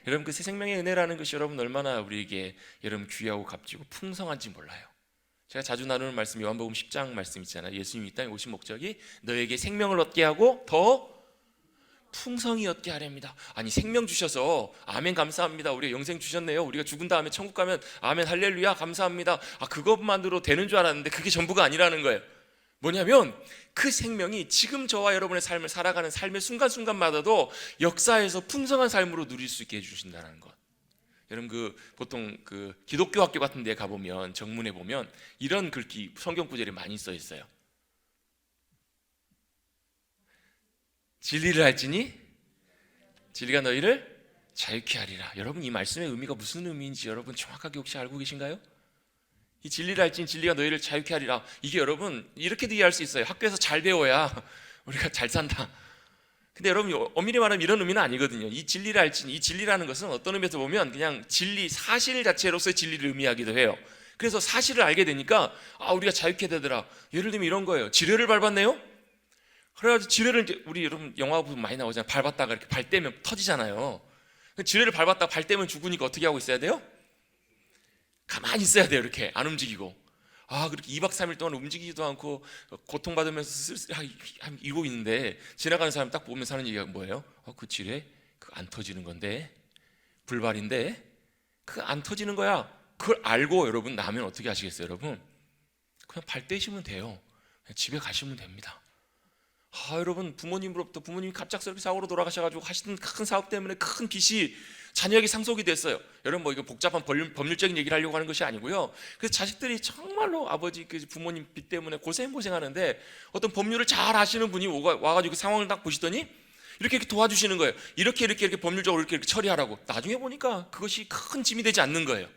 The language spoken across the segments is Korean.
여러분 그 새 생명의 은혜라는 것이 여러분 얼마나 우리에게 여러분 귀하고 값지고 풍성한지 몰라요. 제가 자주 나누는 말씀 요한복음 10장 말씀 있잖아요. 예수님이 이 땅에 오신 목적이 너에게 생명을 얻게 하고 더 풍성히 얻게 하렵니다. 아니 생명 주셔서 아멘 감사합니다. 우리가 영생 주셨네요. 우리가 죽은 다음에 천국 가면 아멘 할렐루야 감사합니다. 그것만으로 되는 줄 알았는데 그게 전부가 아니라는 거예요. 뭐냐면 그 생명이 지금 저와 여러분의 삶을 살아가는 삶의 순간순간마다도 역사에서 풍성한 삶으로 누릴 수 있게 해주신다는 것. 여러분 그 보통 그 기독교 학교 같은 데 가보면 정문에 보면 이런 글귀 성경 구절이 많이 써 있어요. 진리를 알지니 진리가 너희를 자유케 하리라. 여러분 이 말씀의 의미가 무슨 의미인지 여러분 정확하게 혹시 알고 계신가요? 이 진리를 알지니 진리가 너희를 자유케 하리라. 이게 여러분 이렇게도 이해할 수 있어요. 학교에서 잘 배워야 우리가 잘 산다. 근데 여러분 엄밀히 말하면 이런 의미는 아니거든요. 이 진리를 알지니, 이 진리라는 것은 어떤 의미에서 보면 그냥 진리, 사실 자체로서의 진리를 의미하기도 해요. 그래서 사실을 알게 되니까 우리가 자유케 되더라. 예를 들면 이런 거예요. 지뢰를 밟았네요. 그래가지고 지뢰를 이제 우리 여러분 영화 보면 많이 나오잖아요. 밟았다가 이렇게 발 떼면 터지잖아요. 지뢰를 밟았다가 발 떼면 죽으니까 어떻게 하고 있어야 돼요? 가만히 있어야 돼요. 이렇게 안 움직이고. 그렇게 2박 3일 동안 움직이지도 않고 고통받으면서 이러고 있는데 지나가는 사람 딱 보면서 하는 얘기가 뭐예요? 그 지뢰 그거 안 터지는 건데 불발인데 그거 안 터지는 거야. 그걸 알고 여러분 나면 어떻게 하시겠어요? 여러분 그냥 발 떼시면 돼요. 그냥 집에 가시면 됩니다. 여러분 부모님으로부터 부모님이 갑작스럽게 사고로 돌아가셔가지고 하시던 큰 사업 때문에 큰 빚이 자녀에게 상속이 됐어요. 여러분 이거 복잡한 법률적인 얘기를 하려고 하는 것이 아니고요. 그래서 자식들이 정말로 아버지 부모님 빚 때문에 고생하는데 어떤 법률을 잘 아시는 분이 와가지고 그 상황을 딱 보시더니 이렇게 도와주시는 거예요. 이렇게 법률적으로 이렇게 처리하라고. 나중에 보니까 그것이 큰 짐이 되지 않는 거예요.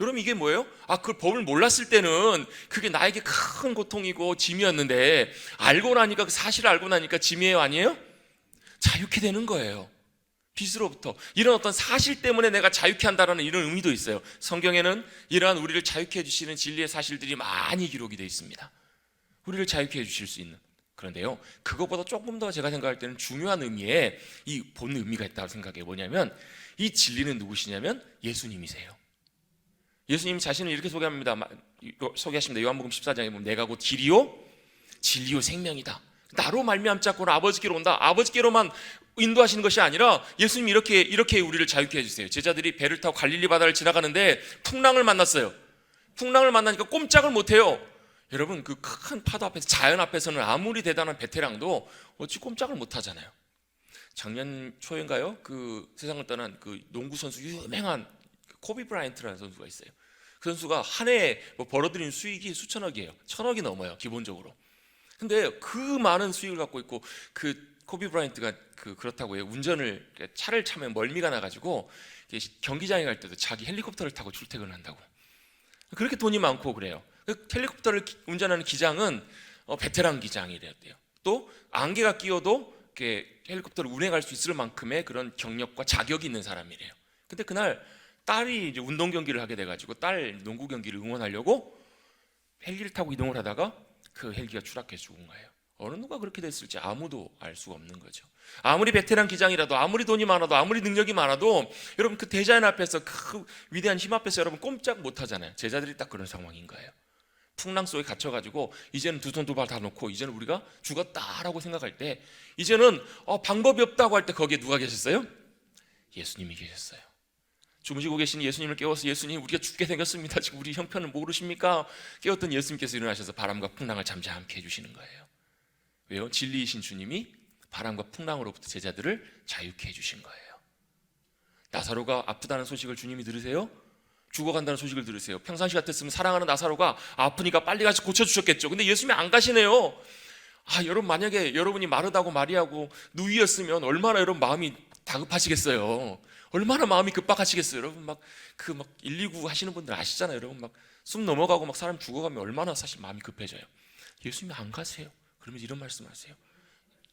여러분 이게 뭐예요? 그 법을 몰랐을 때는 그게 나에게 큰 고통이고 짐이었는데 알고 나니까 그 사실을 알고 나니까 짐이에요, 아니에요? 자유케 되는 거예요. 빚으로부터. 이런 어떤 사실 때문에 내가 자유케 한다는 이런 의미도 있어요. 성경에는 이러한 우리를 자유케 해주시는 진리의 사실들이 많이 기록이 되어 있습니다. 우리를 자유케 해주실 수 있는. 그런데요, 그것보다 조금 더 제가 생각할 때는 중요한 의미에 이 본 의미가 있다고 생각해요. 뭐냐면 이 진리는 누구시냐면 예수님이세요. 예수님 자신을 이렇게 소개하십니다. 요한복음 14장에 보면 내가 곧 길이요 진리요 생명이다. 나로 말미암지 않고는 아버지께로 온다. 아버지께로만 인도하시는 것이 아니라 예수님이 이렇게 우리를 자유케 해주세요. 제자들이 배를 타고 갈릴리 바다를 지나가는데 풍랑을 만났어요. 풍랑을 만나니까 꼼짝을 못해요. 여러분 그 큰 파도 앞에서 자연 앞에서는 아무리 대단한 베테랑도 어찌 꼼짝을 못하잖아요. 작년 초인가요? 그 세상을 떠난 그 농구 선수 유명한 코비 브라이언트라는 선수가 있어요. 그 선수가 한 해에 벌어들이는 수익이 수천억이에요. 천억이 넘어요 기본적으로. 근데 그 많은 수익을 갖고 있고 그 코비 브라이언트가 그렇다고 해요. 차를 차면 멀미가 나가지고 경기장에 갈 때도 자기 헬리콥터를 타고 출퇴근을 한다고. 그렇게 돈이 많고 그래요. 헬리콥터를 운전하는 기장은 베테랑 기장이래요. 또 안개가 끼어도 헬리콥터를 운행할 수 있을 만큼의 그런 경력과 자격이 있는 사람이래요. 근데 그날 딸이 이제 운동 경기를 하게 돼가지고 딸 농구 경기를 응원하려고 헬기를 타고 이동을 하다가 그 헬기가 추락해 죽은 거예요. 어느 누가 그렇게 됐을지 아무도 알 수가 없는 거죠. 아무리 베테랑 기장이라도 아무리 돈이 많아도 아무리 능력이 많아도 여러분 그 대자연 앞에서 그 위대한 힘 앞에서 여러분 꼼짝 못 하잖아요. 제자들이 딱 그런 상황인 거예요. 풍랑 속에 갇혀가지고 이제는 두 손 두 발 다 놓고 이제는 우리가 죽었다라고 생각할 때 이제는 방법이 없다고 할 때 거기에 누가 계셨어요? 예수님이 계셨어요. 주무시고 계신 예수님을 깨워서 예수님 우리가 죽게 생겼습니다. 지금 우리 형편을 모르십니까? 깨웠던 예수님께서 일어나셔서 바람과 풍랑을 잠잠케 해주시는 거예요. 왜요? 진리이신 주님이 바람과 풍랑으로부터 제자들을 자유케 해주신 거예요. 나사로가 아프다는 소식을 주님이 들으세요? 죽어간다는 소식을 들으세요. 평상시 같았으면 사랑하는 나사로가 아프니까 빨리 가서 고쳐주셨겠죠. 근데 예수님이 안 가시네요. 여러분 만약에 여러분이 마르다고 마리아고 누이였으면 얼마나 여러분 마음이 다급하시겠어요. 얼마나 마음이 급박하시겠어요. 여러분 119 하시는 분들 아시잖아요. 여러분 숨 넘어가고 사람 죽어가면 얼마나 사실 마음이 급해져요. 예수님이 안 가세요. 그러면 이런 말씀하세요.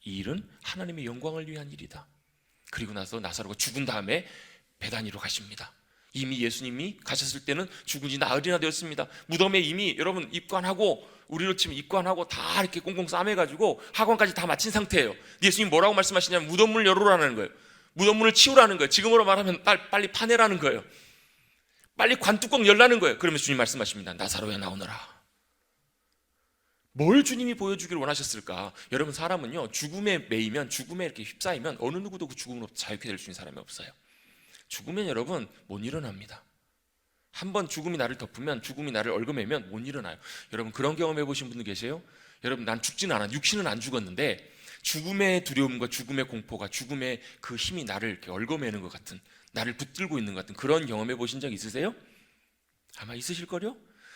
이 일은 하나님의 영광을 위한 일이다. 그리고 나서 나사로가 죽은 다음에 베다니로 가십니다. 이미 예수님이 가셨을 때는 죽은 지 나흘이나 되었습니다. 무덤에 이미 여러분 입관하고 우리로 치면 입관하고 다 이렇게 꽁꽁 싸매가지고 하관까지 다 마친 상태예요. 예수님이 뭐라고 말씀하시냐면 무덤문을 열어라는 거예요. 무덤문을 치우라는 거예요. 지금으로 말하면 빨리 파내라는 거예요. 빨리 관뚜껑 열라는 거예요. 그러면 주님 말씀하십니다. 나사로야 나오너라. 뭘 주님이 보여주기를 원하셨을까? 여러분, 사람은요, 죽음에 매이면, 죽음에 이렇게 휩싸이면 어느 누구도 그 죽음으로부터 자유케 될 수 있는 사람이 없어요. 죽으면 여러분 못 일어납니다. 한번 죽음이 나를 덮으면, 죽음이 나를 얽어매면 못 일어나요. 여러분, 그런 경험 해보신 분들 계세요? 여러분, 난 죽지는 않아. 육신은 안 죽었는데 죽음의 두려움과 죽음의 공포가, 죽음의 그 힘이 나를 이렇게 얽어매는 것 같은, 나를 붙들고 있는 것 같은 그런 경험 해보신 적 있으세요? 아마 있으실걸요?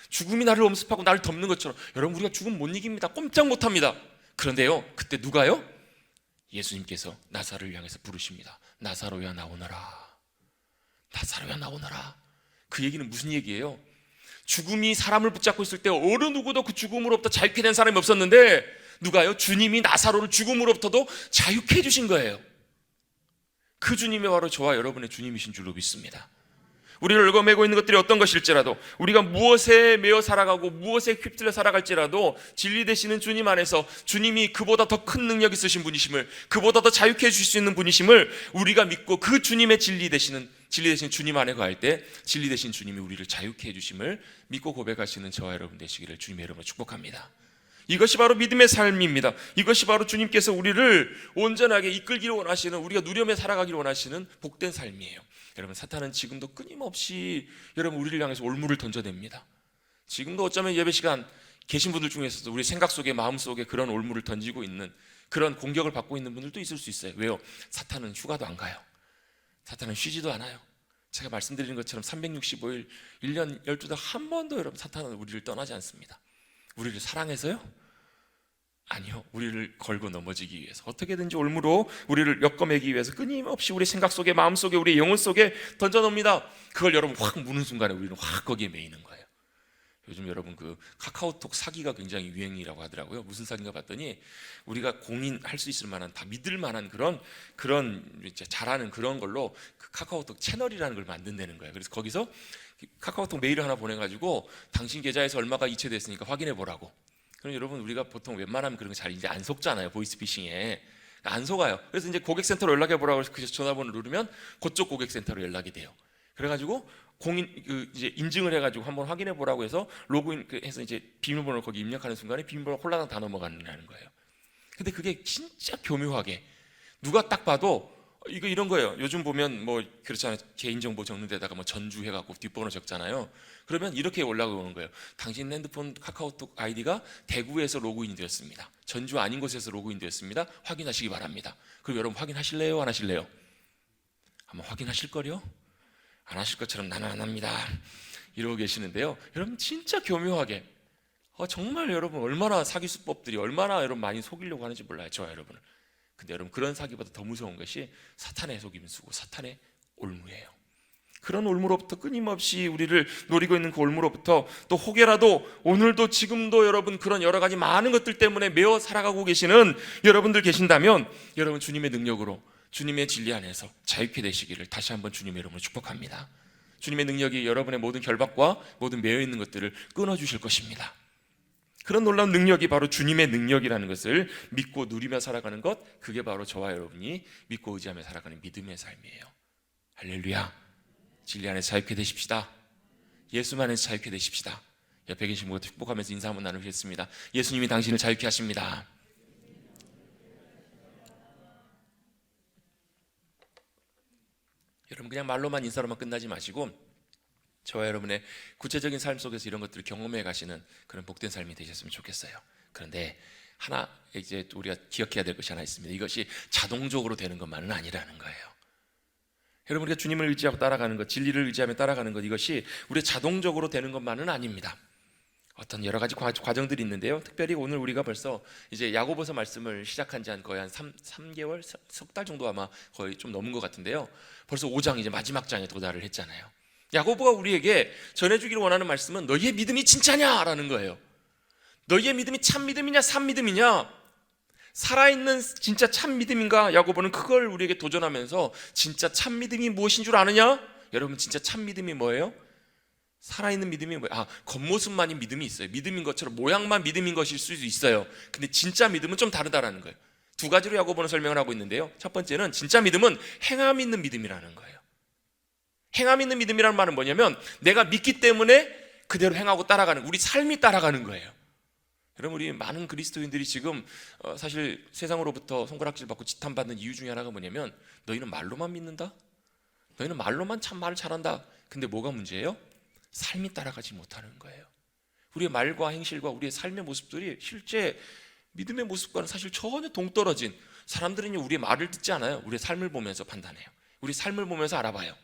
죽음이 나를 엄습하고 나를 덮는 것처럼. 여러분, 우리가 죽음 못 이깁니다. 꼼짝 못합니다. 그런데요, 그때 누가요? 예수님께서 나사로를 향해서 부르십니다. 나사로야 나오너라. 나사로야 나오너라. 그 얘기는 무슨 얘기예요? 죽음이 사람을 붙잡고 있을 때 어느 누구도 그 죽음으로부터 자유케 된 사람이 없었는데 누가요? 주님이 나사로를 죽음으로부터도 자유케 해주신 거예요. 그 주님이 바로 저와 여러분의 주님이신 줄로 믿습니다. 우리를 얽어매고 있는 것들이 어떤 것일지라도, 우리가 무엇에 매어 살아가고 무엇에 휩쓸려 살아갈지라도 진리 되시는 주님 안에서 주님이 그보다 더 큰 능력 있으신 분이심을, 그보다 더 자유케 해주실 수 있는 분이심을 우리가 믿고 그 주님의 진리 되신 주님 안에 거할 때 진리 되신 주님이 우리를 자유케 해주심을 믿고 고백하시는 저와 여러분 되시기를 주님의 이름으로 축복합니다. 이것이 바로 믿음의 삶입니다. 이것이 바로 주님께서 우리를 온전하게 이끌기를 원하시는, 우리가 누려며 살아가기를 원하시는 복된 삶이에요. 여러분, 사탄은 지금도 끊임없이 여러분 우리를 향해서 올무를 던져댑니다. 지금도 어쩌면 예배 시간 계신 분들 중에서도 우리 생각 속에, 마음 속에 그런 올무를 던지고 있는, 그런 공격을 받고 있는 분들도 있을 수 있어요. 왜요? 사탄은 휴가도 안 가요. 사탄은 쉬지도 않아요. 제가 말씀드리는 것처럼 365일 1년 12달 한 번도 여러분 사탄은 우리를 떠나지 않습니다. 우리를 사랑해서요? 아니요, 우리를 걸고 넘어지기 위해서, 어떻게든지 올무로 우리를 엮어매기 위해서 끊임없이 우리 생각 속에, 마음 속에, 우리 영혼 속에 던져놓습니다. 그걸 여러분 확 무는 순간에 우리는 확 거기에 매이는 거예요. 요즘 여러분 그 카카오톡 사기가 굉장히 유행이라고 하더라고요. 무슨 사기인가 봤더니 우리가 공인할 수 있을 만한, 다 믿을 만한 그런 이제 잘하는 그런 걸로 그 카카오톡 채널이라는 걸 만든다는 거예요. 그래서 거기서 카카오톡 메일을 하나 보내가지고 당신 계좌에서 얼마가 이체됐으니까 확인해 보라고. 그럼 여러분, 우리가 보통 웬만하면 그런 거 잘 이제 안 속잖아요. 보이스피싱에 안 속아요. 그래서 이제 고객센터로 연락해 보라고 해서 그 전화번호 누르면 그쪽 고객센터로 연락이 돼요. 그래가지고 이제 인증을 해가지고 한번 확인해 보라고 해서 로그인 해서 이제 비밀번호를 거기 입력하는 순간에 비밀번호 홀라당 다 넘어가는 거예요. 근데 그게 진짜 교묘하게 누가 딱 봐도 이거 이런 거예요. 요즘 보면 뭐 그렇잖아요. 개인정보 적는 데다가 뭐 전주 해갖고 뒷번호 적잖아요. 그러면 이렇게 올라오는 거예요. 당신 핸드폰 카카오톡 아이디가 대구에서 로그인이 되었습니다. 전주 아닌 곳에서 로그인 되었습니다. 확인하시기 바랍니다. 그럼 여러분 확인하실래요? 안 하실래요? 한번 확인하실 거요? 안 하실 것처럼 나는 안 합니다. 이러고 계시는데요. 여러분 진짜 교묘하게 정말 여러분 얼마나 사기 수법들이 얼마나 여러분 많이 속이려고 하는지 몰라요. 저와 여러분을. 근데 여러분, 그런 사기보다 더 무서운 것이 사탄의 속임수고 사탄의 올무예요. 그런 올무로부터 끊임없이 우리를 노리고 있는 그 올무로부터, 또 혹여라도 오늘도 지금도 여러분 그런 여러 가지 많은 것들 때문에 매어 살아가고 계시는 여러분들 계신다면, 여러분 주님의 능력으로, 주님의 진리 안에서 자유케 되시기를 다시 한번 주님의 이름으로 축복합니다. 주님의 능력이 여러분의 모든 결박과 모든 매여 있는 것들을 끊어주실 것입니다. 그런 놀라운 능력이 바로 주님의 능력이라는 것을 믿고 누리며 살아가는 것, 그게 바로 저와 여러분이 믿고 의지하며 살아가는 믿음의 삶이에요. 할렐루야. 진리 안에서 자유케 되십시다. 예수만 안에서 자유케 되십시다. 옆에 계신 분과 축복하면서 인사 한번 나누겠습니다. 예수님이 당신을 자유케 하십니다. 여러분, 그냥 말로만 인사로만 끝나지 마시고 저와 여러분의 구체적인 삶 속에서 이런 것들을 경험해 가시는 그런 복된 삶이 되셨으면 좋겠어요. 그런데 하나 이제 우리가 기억해야 될 것이 하나 있습니다. 이것이 자동적으로 되는 것만은 아니라는 거예요. 여러분, 우리가 주님을 의지하고 따라가는 것, 진리를 의지하며 따라가는 것, 이것이 우리 자동적으로 되는 것만은 아닙니다. 어떤 여러 가지 과정들이 있는데요. 특별히 오늘 우리가 벌써 이제 야고보서 말씀을 시작한 지 한 거의 한 3개월, 석 달 정도 아마 거의 좀 넘은 것 같은데요. 벌써 5장 이제 마지막 장에 도달을 했잖아요. 야고보가 우리에게 전해주기를 원하는 말씀은 너희의 믿음이 진짜냐? 라는 거예요. 너희의 믿음이 참 믿음이냐, 산 믿음이냐? 살아있는 진짜 참 믿음인가? 야고보는 그걸 우리에게 도전하면서 진짜 참 믿음이 무엇인 줄 아느냐? 여러분, 진짜 참 믿음이 뭐예요? 살아있는 믿음이 뭐예요? 겉모습만이 믿음이 있어요. 믿음인 것처럼 모양만 믿음인 것일 수도 있어요. 근데 진짜 믿음은 좀 다르다라는 거예요. 두 가지로 야고보는 설명을 하고 있는데요. 첫 번째는 진짜 믿음은 행함 있는 믿음이라는 거예요. 행함 있는 믿음이라는 말은 뭐냐면 내가 믿기 때문에 그대로 행하고 따라가는, 우리 삶이 따라가는 거예요. 여러분, 우리 많은 그리스도인들이 지금 사실 세상으로부터 손가락질 받고 지탄받는 이유 중에 하나가 뭐냐면 너희는 말로만 믿는다? 너희는 말로만 참 말을 잘한다. 근데 뭐가 문제예요? 삶이 따라가지 못하는 거예요. 우리의 말과 행실과 우리의 삶의 모습들이 실제 믿음의 모습과는 사실 전혀 동떨어진, 사람들은 우리의 말을 듣지 않아요. 우리의 삶을 보면서 판단해요. 우리의 삶을 보면서 알아봐요.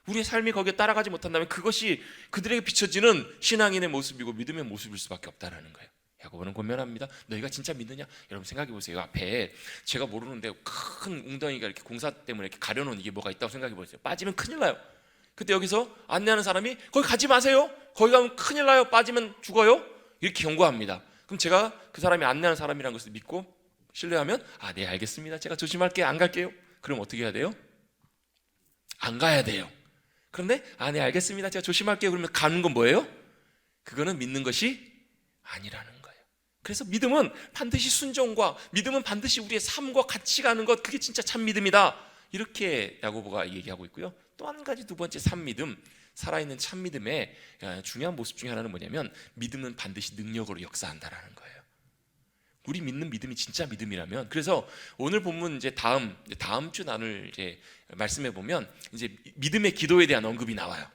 우리의 삶이 거기에 따라가지 못한다면 그것이 그들에게 비춰지는 신앙인의 모습이고 믿음의 모습일 수밖에 없다는 거예요. 야고보는 권면합니다. 너희가 진짜 믿느냐? 여러분 생각해 보세요. 앞에 제가 모르는데 큰 웅덩이가 이렇게 공사 때문에 이렇게 가려놓은 이게 뭐가 있다고 생각해 보세요. 빠지면 큰일 나요. 그때 여기서 안내하는 사람이 거기 가지 마세요. 거기 가면 큰일 나요. 빠지면 죽어요. 이렇게 경고합니다. 그럼 제가 그 사람이 안내하는 사람이라는 것을 믿고 신뢰하면 네 알겠습니다. 제가 조심할게요. 안 갈게요. 그럼 어떻게 해야 돼요? 안 가야 돼요. 그런데 네 알겠습니다. 제가 조심할게요. 그러면 가는 건 뭐예요? 그거는 믿는 것이 아니라는 거예요. 그래서 믿음은 반드시 순종과, 믿음은 반드시 우리의 삶과 같이 가는 것, 그게 진짜 참 믿음이다. 이렇게 야고보가 얘기하고 있고요. 또 한 가지, 두 번째 참 믿음, 살아있는 참 믿음의 중요한 모습 중에 하나는 뭐냐면 믿음은 반드시 능력으로 역사한다라는 거예요. 우리 믿는 믿음이 진짜 믿음이라면, 그래서 오늘 본문 이제 다음 주 나눌 이제 말씀해 보면 이제 믿음의 기도에 대한 언급이 나와요.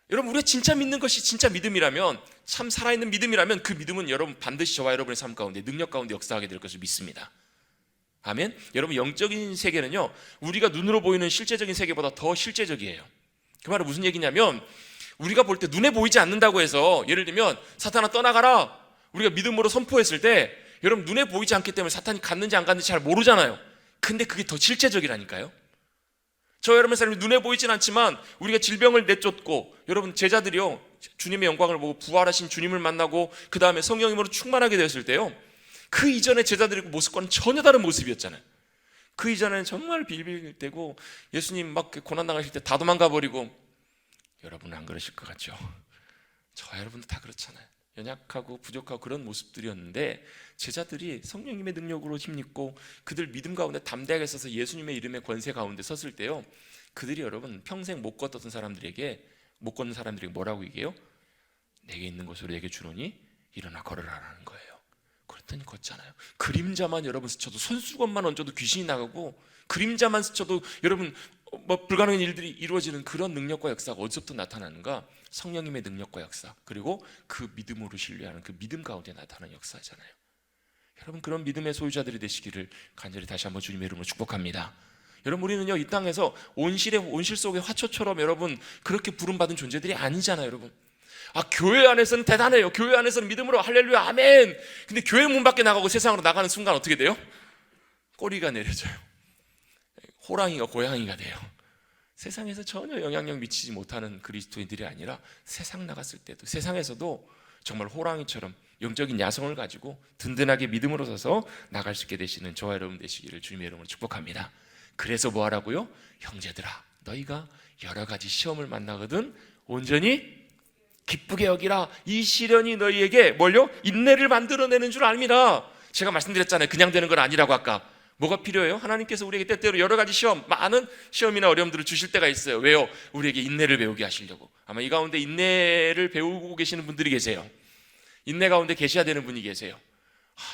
여러분, 우리가 진짜 믿는 것이 진짜 믿음이라면, 참 살아있는 믿음이라면 그 믿음은 여러분 반드시 저와 여러분의 삶 가운데, 능력 가운데 역사하게 될 것을 믿습니다. 아멘. 여러분, 영적인 세계는요 우리가 눈으로 보이는 실제적인 세계보다 더 실제적이에요. 그 말은 무슨 얘기냐면, 우리가 볼 때 눈에 보이지 않는다고 해서, 예를 들면 사탄아 떠나가라 우리가 믿음으로 선포했을 때 여러분 눈에 보이지 않기 때문에 사탄이 갔는지 안 갔는지 잘 모르잖아요. 근데 그게 더 실제적이라니까요. 저 여러분의 삶이 눈에 보이진 않지만 우리가 질병을 내쫓고, 여러분 제자들이요 주님의 영광을 보고 부활하신 주님을 만나고 그 다음에 성령님으로 충만하게 되었을 때요, 그 이전의 제자들의 모습과는 전혀 다른 모습이었잖아요. 그 이전에는 정말 빌빌대고 예수님 막 고난당하실 때 다 도망가 버리고, 여러분은 안 그러실 것 같죠? 저 여러분도 다 그렇잖아요. 연약하고 부족하고 그런 모습들이었는데 제자들이 성령님의 능력으로 힘입고 그들 믿음 가운데 담대하게 서서 예수님의 이름의 권세 가운데 섰을 때요, 그들이 여러분 평생 못 걷던 사람들에게, 못 걷는 사람들에게 뭐라고 얘기해요? 내게 있는 것으로 내게 주노니 일어나 걸으라라는 거예요. 그랬더니 걷잖아요. 그림자만 여러분 스쳐도, 손수건만 얹어도 귀신이 나가고, 그림자만 스쳐도 여러분 불가능한 일들이 이루어지는 그런 능력과 역사가 어디서부터 나타나는가? 성령님의 능력과 역사, 그리고 그 믿음으로 신뢰하는 그 믿음 가운데 나타나는 역사잖아요. 여러분, 그런 믿음의 소유자들이 되시기를 간절히 다시 한번 주님의 이름으로 축복합니다. 여러분, 우리는요 이 땅에서 온실 속의 화초처럼 여러분 그렇게 부름받은 존재들이 아니잖아요. 여러분, 교회 안에서는 대단해요. 교회 안에서는 믿음으로 할렐루야 아멘. 근데 교회 문 밖에 나가고 세상으로 나가는 순간 어떻게 돼요? 꼬리가 내려져요. 호랑이가 고양이가 돼요. 세상에서 전혀 영향력 미치지 못하는 그리스도인들이 아니라 세상 나갔을 때도, 세상에서도 정말 호랑이처럼 영적인 야성을 가지고 든든하게 믿음으로 서서 나갈 수 있게 되시는 저와 여러분 되시기를 주님의 이름으로 축복합니다. 그래서 뭐 하라고요? 형제들아, 너희가 여러 가지 시험을 만나거든 온전히 기쁘게 여기라. 이 시련이 너희에게 뭘요? 인내를 만들어내는 줄 압니다. 제가 말씀드렸잖아요. 그냥 되는 건 아니라고. 아까 뭐가 필요해요? 하나님께서 우리에게 때때로 여러 가지 시험, 많은 시험이나 어려움들을 주실 때가 있어요. 왜요? 우리에게 인내를 배우게 하시려고. 아마 이 가운데 인내를 배우고 계시는 분들이 계세요. 인내 가운데 계셔야 되는 분이 계세요.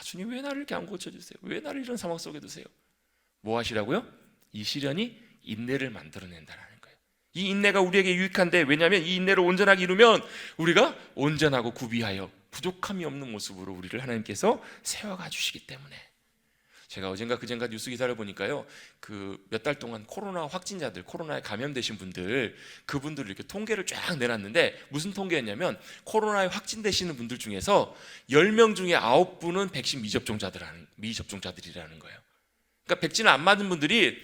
주님, 왜 나를 이렇게 안 고쳐주세요? 왜 나를 이런 상황 속에 두세요? 뭐 하시라고요? 이 시련이 인내를 만들어낸다는 거예요. 이 인내가 우리에게 유익한데, 왜냐하면 이 인내를 온전하게 이루면 우리가 온전하고 구비하여 부족함이 없는 모습으로 우리를 하나님께서 세워가 주시기 때문에. 제가 어젠가 그젠가 뉴스 기사를 보니까요, 그 몇 달 동안 코로나 확진자들, 코로나에 감염되신 분들, 그분들을 이렇게 통계를 쫙 내놨는데 무슨 통계였냐면, 코로나에 확진되시는 분들 중에서 10명 중에 9분은 백신 미접종자들이라는 거예요. 그러니까 백신을 안 맞은 분들이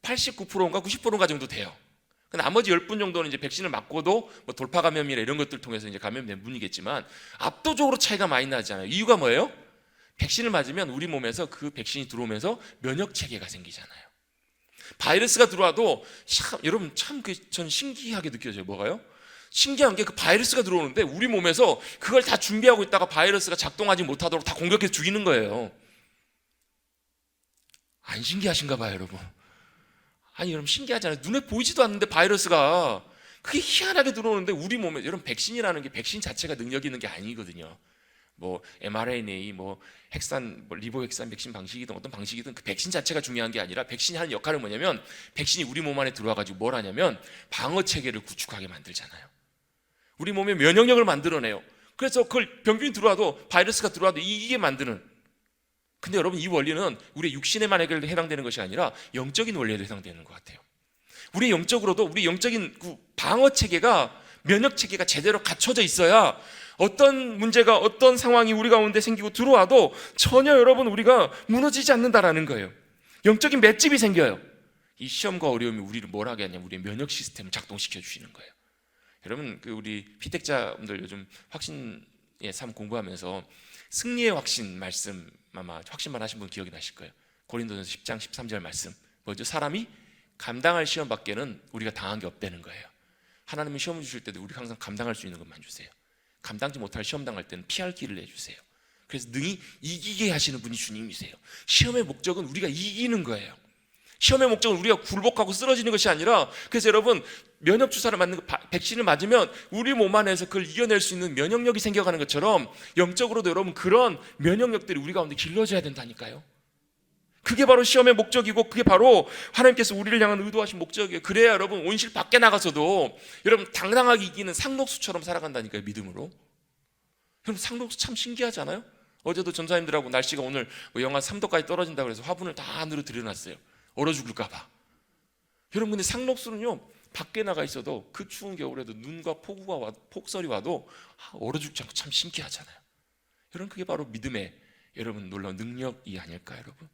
89%인가 90%인가 정도 돼요. 나머지 10분 정도는 이제 백신을 맞고도 뭐 돌파 감염이나 이런 것들 통해서 이제 감염된 분이겠지만 압도적으로 차이가 많이 나잖아요. 이유가 뭐예요? 백신을 맞으면 우리 몸에서 그 백신이 들어오면서 면역 체계가 생기잖아요. 바이러스가 들어와도 여러분 전 신기하게 느껴져요. 뭐가요? 신기한 게 그 바이러스가 들어오는데 우리 몸에서 그걸 다 준비하고 있다가 바이러스가 작동하지 못하도록 다 공격해서 죽이는 거예요. 안 신기하신가 봐요, 여러분. 아니, 여러분 신기하잖아요. 눈에 보이지도 않는데 바이러스가 그게 희한하게 들어오는데 우리 몸에, 여러분 백신이라는 게 백신 자체가 능력이 있는 게 아니거든요. 뭐 mRNA, 뭐 핵산, 뭐 리보핵산 백신 방식이든 어떤 방식이든 그 백신 자체가 중요한 게 아니라 백신이 하는 역할은 뭐냐면 백신이 우리 몸 안에 들어와 가지고 뭘 하냐면 방어 체계를 구축하게 만들잖아요. 우리 몸의 면역력을 만들어내요. 그래서 그걸 병균이 들어와도, 바이러스가 들어와도 이기게 만드는. 근데 여러분, 이 원리는 우리의 육신에만 해당되는 것이 아니라 영적인 원리에도 해당되는 것 같아요. 우리 영적으로도 우리 영적인 그 방어 체계가, 면역 체계가 제대로 갖춰져 있어야 어떤 문제가, 어떤 상황이 우리 가운데 생기고 들어와도 전혀 여러분 우리가 무너지지 않는다라는 거예요. 영적인 맷집이 생겨요. 이 시험과 어려움이 우리를 뭘 하게 하냐면 우리의 면역 시스템을 작동시켜 주시는 거예요. 여러분, 그 우리 피택자분들 요즘 확신의 삶 공부하면서 승리의 확신 말씀, 아마 확신만 하신 분 기억이 나실 거예요. 고린도전서 10장 13절 말씀. 뭐죠? 사람이 감당할 시험 밖에는 우리가 당한 게 없다는 거예요. 하나님은 시험을 주실 때도 우리가 항상 감당할 수 있는 것만 주세요. 감당지 못할 시험 당할 때는 피할 길을 내주세요. 그래서 능히 이기게 하시는 분이 주님이세요. 시험의 목적은 우리가 이기는 거예요. 시험의 목적은 우리가 굴복하고 쓰러지는 것이 아니라, 그래서 여러분 면역 주사를 맞는 백신을 맞으면 우리 몸 안에서 그걸 이겨낼 수 있는 면역력이 생겨가는 것처럼 영적으로도 여러분 그런 면역력들이 우리 가운데 길러져야 된다니까요. 그게 바로 시험의 목적이고 그게 바로 하나님께서 우리를 향한 의도하신 목적이에요. 그래야 여러분 온실 밖에 나가서도 여러분 당당하게 이기는 상록수처럼 살아간다니까요. 믿음으로. 여러분 상록수 참 신기하지 않아요? 어제도 전사님들하고 날씨가 오늘 영하 3도까지 떨어진다고 해서 화분을 다 안으로 들여놨어요. 얼어 죽을까 봐. 여러분 근데 상록수는요, 밖에 나가 있어도 그 추운 겨울에도 눈과 폭설이 와도 얼어 죽지 않고 참 신기하잖아요. 여러분 그게 바로 믿음의 여러분 놀라운 능력이 아닐까 여러분.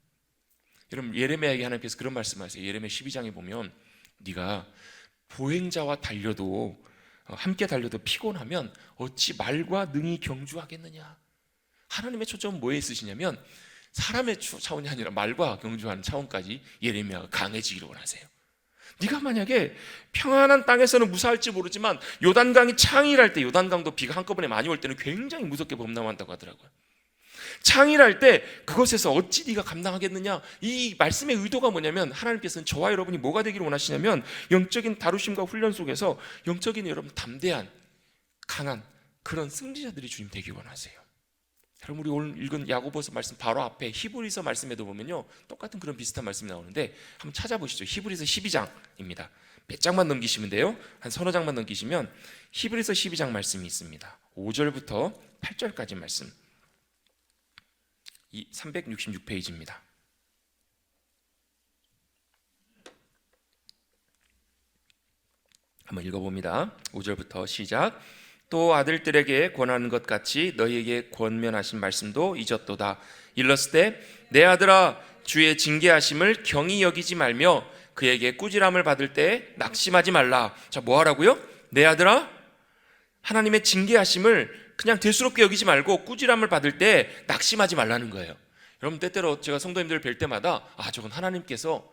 여러분 예레미야에게 하나님께서 그런 말씀하세요. 예레미야 12장에 보면 네가 보행자와 달려도 함께 달려도 피곤하면 어찌 말과 능히 경주하겠느냐. 하나님의 초점은 뭐에 있으시냐면 사람의 차원이 아니라 말과 경주하는 차원까지 예레미야가 강해지기를 원하세요. 네가 만약에 평안한 땅에서는 무사할지 모르지만 요단강이 창일할 때, 요단강도 비가 한꺼번에 많이 올 때는 굉장히 무섭게 범람한다고 하더라고요. 창일할 때 그것에서 어찌 네가 감당하겠느냐. 이 말씀의 의도가 뭐냐면 하나님께서는 저와 여러분이 뭐가 되기를 원하시냐면 영적인 다루심과 훈련 속에서 영적인 여러분 담대한 강한 그런 승리자들이 주님 되기 원하세요. 여러분 우리 오늘 읽은 야고보서 말씀 바로 앞에 히브리서 말씀에도 보면요 똑같은 그런 비슷한 말씀이 나오는데 한번 찾아보시죠. 히브리서 12장입니다. 몇 장만 넘기시면 돼요. 한 서너 장만 넘기시면 히브리서 12장 말씀이 있습니다. 5절부터 8절까지 말씀. 이 366페이지입니다. 한번 읽어봅니다. 5절부터 시작. 또 아들들에게 권하는 것 같이 너희에게 권면하신 말씀도 잊었도다. 일렀을 때 내 아들아 주의 징계하심을 경히 여기지 말며 그에게 꾸지람을 받을 때 낙심하지 말라. 자, 뭐 하라고요? 내 아들아 하나님의 징계하심을 그냥 대수롭게 여기지 말고 꾸지람을 받을 때 낙심하지 말라는 거예요. 여러분 때때로 제가 성도님들을 뵐 때마다 저건 하나님께서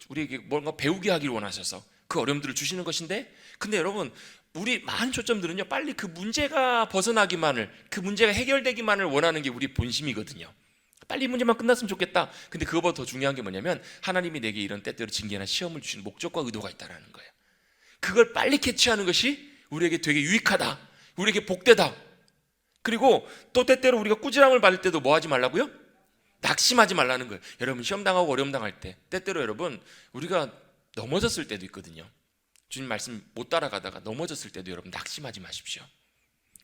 우리에게 뭔가 배우게 하기를 원하셔서 그 어려움들을 주시는 것인데, 근데 여러분 우리 많은 초점들은요 빨리 그 문제가 벗어나기만을, 그 문제가 해결되기만을 원하는 게 우리 본심이거든요. 빨리 이 문제만 끝났으면 좋겠다. 근데 그거보다 더 중요한 게 뭐냐면 하나님이 내게 이런 때때로 징계나 시험을 주시는 목적과 의도가 있다는 거예요. 그걸 빨리 캐치하는 것이 우리에게 되게 유익하다, 우리에게 복되다. 그리고 또 때때로 우리가 꾸지람을 받을 때도 뭐 하지 말라고요? 낙심하지 말라는 거예요. 여러분 시험 당하고 어려움 당할 때 때때로 여러분 우리가 넘어졌을 때도 있거든요. 주님 말씀 못 따라가다가 넘어졌을 때도 여러분 낙심하지 마십시오.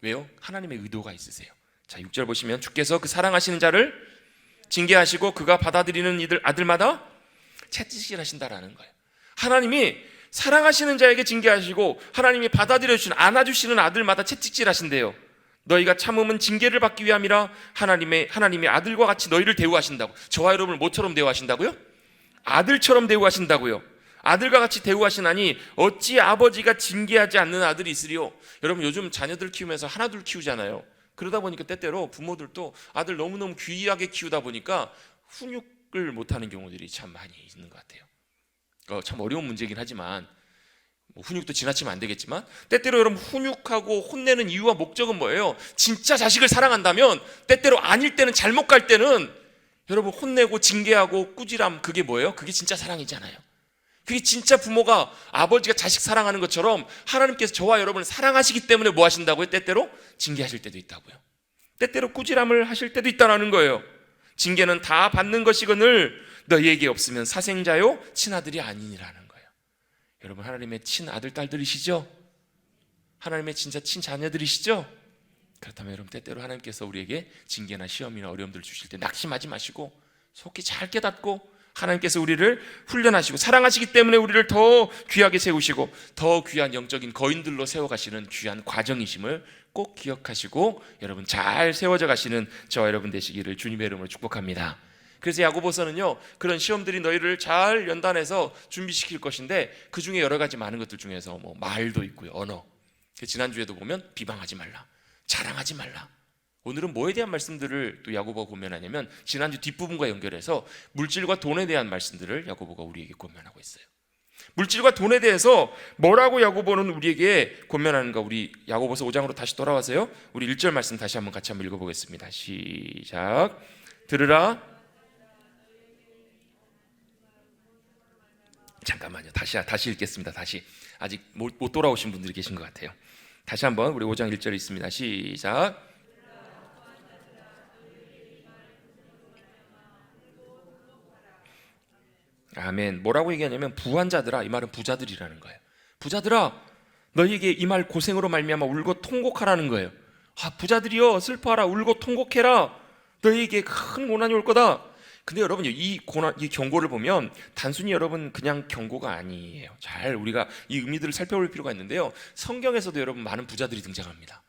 왜요? 하나님의 의도가 있으세요. 자 6절 보시면 주께서 그 사랑하시는 자를 징계하시고 그가 받아들이는 이들 아들마다 채찍질하신다라는 거예요. 하나님이 사랑하시는 자에게 징계하시고 하나님이 받아들여 주시는, 안아주시는 아들마다 채찍질하신대요. 너희가 참음은 징계를 받기 위함이라 하나님의 아들과 같이 너희를 대우하신다고. 저와 여러분을 뭐처럼 대우하신다고요? 아들처럼 대우하신다고요. 아들과 같이 대우하시나니 어찌 아버지가 징계하지 않는 아들이 있으리요. 여러분 요즘 자녀들 키우면서 하나둘 키우잖아요. 그러다 보니까 때때로 부모들도 아들 너무너무 귀하게 키우다 보니까 훈육을 못하는 경우들이 참 많이 있는 것 같아요. 참 어려운 문제이긴 하지만 훈육도 지나치면 안 되겠지만 때때로 여러분 훈육하고 혼내는 이유와 목적은 뭐예요? 진짜 자식을 사랑한다면 때때로 아닐 때는, 잘못 갈 때는 여러분 혼내고 징계하고 꾸지람, 그게 뭐예요? 그게 진짜 사랑이잖아요. 그게 진짜 부모가 아버지가 자식 사랑하는 것처럼 하나님께서 저와 여러분을 사랑하시기 때문에 뭐 하신다고요? 때때로 징계하실 때도 있다고요. 때때로 꾸지람을 하실 때도 있다는 거예요. 징계는 다 받는 것이거늘 너희에게 없으면 사생자요 친아들이 아니니라는 거예요. 여러분 하나님의 친아들 딸들이시죠? 하나님의 진짜 친자녀들이시죠? 그렇다면 여러분 때때로 하나님께서 우리에게 징계나 시험이나 어려움들을 주실 때 낙심하지 마시고 속히 잘 깨닫고 하나님께서 우리를 훈련하시고 사랑하시기 때문에 우리를 더 귀하게 세우시고 더 귀한 영적인 거인들로 세워가시는 귀한 과정이심을 꼭 기억하시고 여러분 잘 세워져 가시는 저와 여러분 되시기를 주님의 이름으로 축복합니다. 그래서 야고보서는요, 그런 시험들이 너희를 잘 연단해서 준비시킬 것인데 그 중에 여러 가지 많은 것들 중에서 뭐 말도 있고요, 언어. 지난주에도 보면 비방하지 말라, 자랑하지 말라. 오늘은 뭐에 대한 말씀들을 또 야고보가 권면하냐면 지난주 뒷부분과 연결해서 물질과 돈에 대한 말씀들을 야고보가 우리에게 권면하고 있어요. 물질과 돈에 대해서 뭐라고 야고보는 우리에게 권면하는가? 우리 야고보서 5장으로 다시 돌아와서요, 우리 1절 말씀 다시 한번 같이 한번 읽어보겠습니다. 시작. 들으라. 잠깐만요, 다시 읽겠습니다. 다시 아직 못 돌아오신 분들이 계신 것 같아요. 다시 한번 우리 5장 1절 있습니다. 시작. 아멘. 뭐라고 얘기하냐면 부한 자들아, 이 말은 부자들이라는 거예요. 부자들아, 너희에게 이 말 고생으로 말미암아 울고 통곡하라는 거예요. 아, 부자들이여 슬퍼하라, 울고 통곡해라. 너희에게 큰 고난이 올 거다. 근데 여러분 이 경고를 보면 단순히 여러분 그냥 경고가 아니에요. 잘 우리가 이 의미들을 살펴볼 필요가 있는데요, 성경에서도 여러분 많은 부자들이 등장합니다.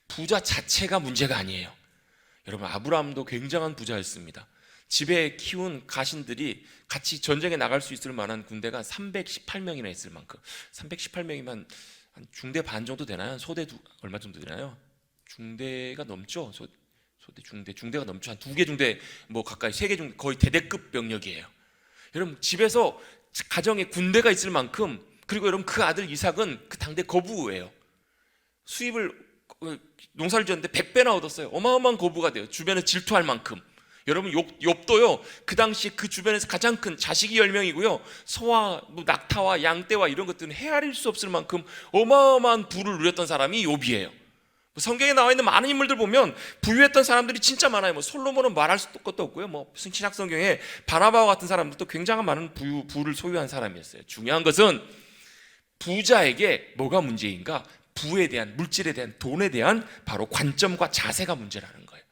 부자 자체가 문제가 아니에요. 여러분 아브라함도 굉장한 부자였습니다. 집에 키운 가신들이 같이 전쟁에 나갈 수 있을 만한 군대가 318명이나 있을 만큼, 318명이면 한 중대 반 정도 되나요? 소대 얼마 정도 되나요? 중대가 넘죠. 소대 중대가 넘죠. 한 2개 중대 뭐 가까이 3개 중대, 거의 대대급 병력이에요. 여러분 집에서 가정에 군대가 있을 만큼, 그리고 여러분 그 아들 이삭은 그 당대 거부예요. 수입을 농사를 지었는데 100배나 얻었어요. 어마어마한 거부가 돼요. 주변에 질투할 만큼. 여러분 욥도요, 그 당시 그 주변에서 가장 큰 자식이 10명이고요 소와 뭐 낙타와 양떼와 이런 것들은 헤아릴 수 없을 만큼 어마어마한 부를 누렸던 사람이 욥이에요. 성경에 나와 있는 많은 인물들 보면 부유했던 사람들이 진짜 많아요. 뭐 솔로몬은 말할 것도 없고요, 뭐 신약 성경에 바나바와 같은 사람들도 굉장한 많은 부를 소유한 사람이었어요. 중요한 것은 부자에게 뭐가 문제인가? 부에 대한, 물질에 대한, 돈에 대한 바로 관점과 자세가 문제라는 거예요.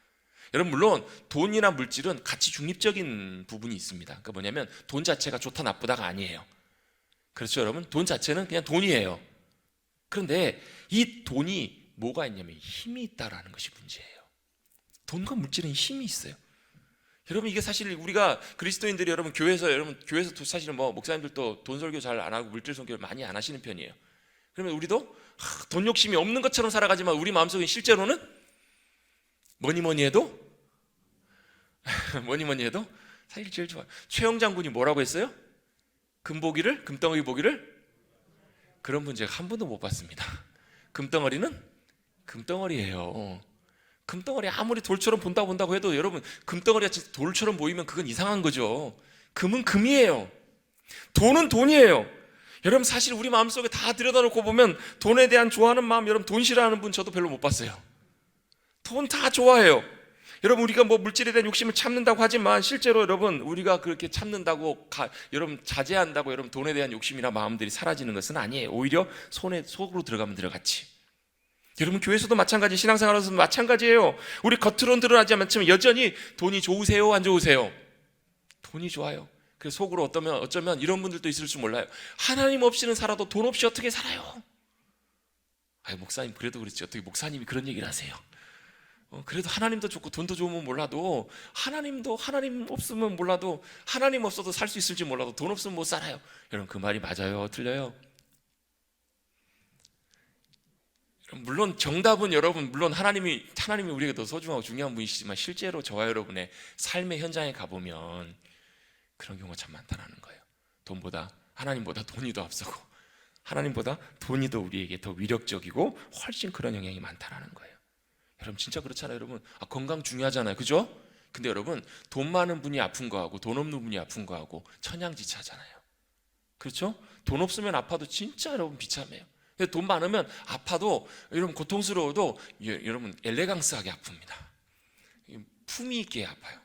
여러분 물론 돈이나 물질은 가치 중립적인 부분이 있습니다. 그러니까 뭐냐면 돈 자체가 좋다 나쁘다가 아니에요. 그렇죠 여러분? 돈 자체는 그냥 돈이에요. 그런데 이 돈이 뭐가 있냐면 힘이 있다라는 것이 문제예요. 돈과 물질은 힘이 있어요. 여러분 이게 사실 우리가 그리스도인들이 여러분 교회에서 사실은 뭐 목사님들도 돈 설교 잘 안 하고 물질 설교를 많이 안 하시는 편이에요. 그러면 우리도 돈 욕심이 없는 것처럼 살아가지만 우리 마음속에 실제로는 뭐니 해도 사실 제일 좋아요. 최영 장군이 뭐라고 했어요? 금덩어리 보기를? 그런 분 제가 한 번도 못 봤습니다. 금덩어리는 금덩어리예요. 금덩어리 아무리 돌처럼 본다고 해도 여러분 금덩어리가 진짜 돌처럼 보이면 그건 이상한 거죠. 금은 금이에요. 돈은 돈이에요. 여러분 사실 우리 마음속에 다 들여다놓고 보면 돈에 대한 좋아하는 마음, 여러분 돈 싫어하는 분 저도 별로 못 봤어요. 돈 다 좋아해요. 여러분 우리가 뭐 물질에 대한 욕심을 참는다고 하지만 실제로 여러분 우리가 그렇게 참는다고 여러분 자제한다고 여러분 돈에 대한 욕심이나 마음들이 사라지는 것은 아니에요. 오히려 속으로 들어가면 들어갔지. 여러분 교회에서도 마찬가지, 신앙생활에서도 마찬가지예요. 우리 겉으로는 드러나지 않지만 여전히 돈이 좋으세요, 안 좋으세요? 돈이 좋아요. 그래서 속으로 어쩌면 이런 분들도 있을 줄 몰라요. 하나님 없이는 살아도 돈 없이 어떻게 살아요? 아유 목사님 그래도 그렇지, 어떻게 목사님이 그런 얘기를 하세요? 그래도 하나님도 좋고 돈도 좋으면 몰라도 하나님 없으면 몰라도 하나님 없어도 살 수 있을지 몰라도 돈 없으면 못 살아요. 여러분 그 말이 맞아요, 틀려요? 물론 정답은 여러분 물론 하나님이 우리에게 더 소중하고 중요한 분이시지만 실제로 저와 여러분의 삶의 현장에 가보면 그런 경우가 참 많다는 거예요. 하나님보다 돈이 더 앞서고 하나님보다 돈이 더 우리에게 더 위력적이고 훨씬 그런 영향이 많다는 거예요. 여러분 진짜 그렇잖아요. 여러분 건강 중요하잖아요, 그죠? 근데 여러분, 돈 많은 분이 아픈 거하고 돈 없는 분이 아픈 거하고 천양지차잖아요. 그렇죠? 돈 없으면 아파도 진짜 여러분 비참해요. 근데 돈 많으면 아파도 여러분 고통스러워도 여러분 엘레강스하게 아픕니다. 품위 있게 아파요.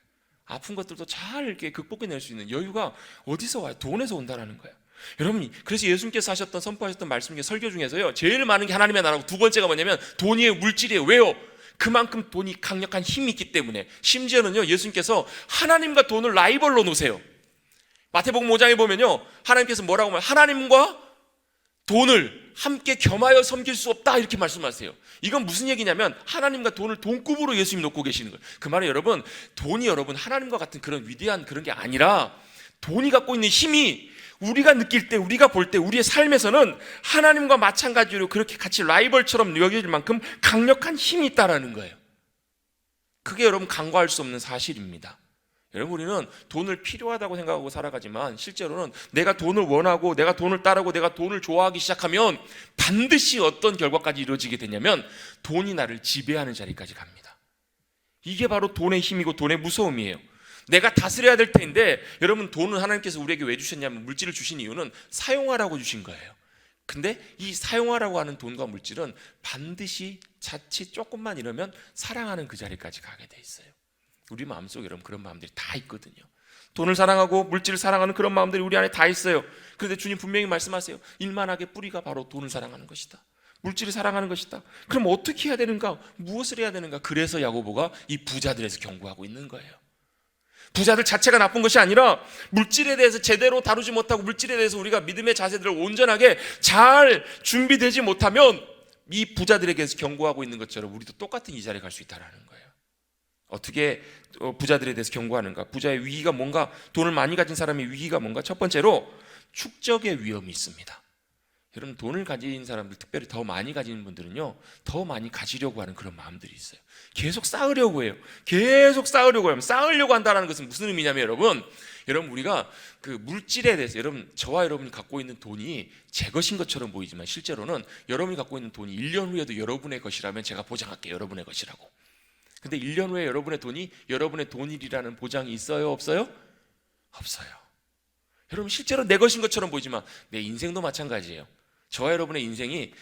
아픈 것들도 잘 이렇게 극복해낼 수 있는 여유가 어디서 와요? 돈에서 온다는 거예요. 여러분, 그래서 예수님께서 하셨던 선포하셨던 말씀 중에 설교 중에서요, 제일 많은 게 하나님의 나라고 두 번째가 뭐냐면 돈이에요, 물질이에요. 왜요? 그만큼 돈이 강력한 힘이 있기 때문에. 심지어는요, 예수님께서 하나님과 돈을 라이벌로 놓으세요. 마태복음 5장에 보면요, 하나님께서 뭐라고 말해요? 하나님과 돈을 함께 겸하여 섬길 수 없다, 이렇게 말씀하세요. 이건 무슨 얘기냐면 하나님과 돈을 돈급으로 예수님이 놓고 계시는 거예요. 그 말은 여러분, 돈이 여러분 하나님과 같은 그런 위대한 그런 게 아니라 돈이 갖고 있는 힘이 우리가 느낄 때, 우리가 볼 때 우리의 삶에서는 하나님과 마찬가지로 그렇게 같이 라이벌처럼 여겨질 만큼 강력한 힘이 있다라는 거예요. 그게 여러분 간과할 수 없는 사실입니다. 여러분, 우리는 돈을 필요하다고 생각하고 살아가지만 실제로는 내가 돈을 원하고 내가 돈을 따르고 내가 돈을 좋아하기 시작하면 반드시 어떤 결과까지 이루어지게 되냐면 돈이 나를 지배하는 자리까지 갑니다. 이게 바로 돈의 힘이고 돈의 무서움이에요. 내가 다스려야 될 텐데, 여러분, 돈은 하나님께서 우리에게 왜 주셨냐면, 물질을 주신 이유는 사용하라고 주신 거예요. 근데 이 사용하라고 하는 돈과 물질은 반드시 자칫 조금만 이러면 사랑하는 그 자리까지 가게 돼 있어요. 우리 마음속에 여러분 그런 마음들이 다 있거든요. 돈을 사랑하고 물질을 사랑하는 그런 마음들이 우리 안에 다 있어요. 그런데 주님 분명히 말씀하세요. 일만하게 뿌리가 바로 돈을 사랑하는 것이다, 물질을 사랑하는 것이다. 그럼 어떻게 해야 되는가? 무엇을 해야 되는가? 그래서 야고보가 이 부자들에서 경고하고 있는 거예요. 부자들 자체가 나쁜 것이 아니라 물질에 대해서 제대로 다루지 못하고 물질에 대해서 우리가 믿음의 자세들을 온전하게 잘 준비되지 못하면 이 부자들에게서 경고하고 있는 것처럼 우리도 똑같은 이 자리에 갈 수 있다는 거예요. 어떻게 부자들에 대해서 경고하는가? 부자의 위기가 뭔가? 돈을 많이 가진 사람의 위기가 뭔가? 첫 번째로 축적의 위험이 있습니다. 여러분, 돈을 가진 사람들, 특별히 더 많이 가지는 분들은요, 더 많이 가지려고 하는 그런 마음들이 있어요. 계속 쌓으려고 해요. 계속 쌓으려고 해요. 쌓으려고 한다는 것은 무슨 의미냐면 여러분 우리가 그 물질에 대해서, 여러분, 저와 여러분이 갖고 있는 돈이 제 것인 것처럼 보이지만 실제로는 여러분이 갖고 있는 돈이 1년 후에도 여러분의 것이라면 제가 보장할게요, 여러분의 것이라고. 근데 1년 후에 여러분의 돈이 여러분의 돈이라는 보장이 있어요, 없어요? 없어요. 여러분, 실제로 내 것인 것처럼 보이지만 내 인생도 마찬가지예요. 저와 여러분의 인생이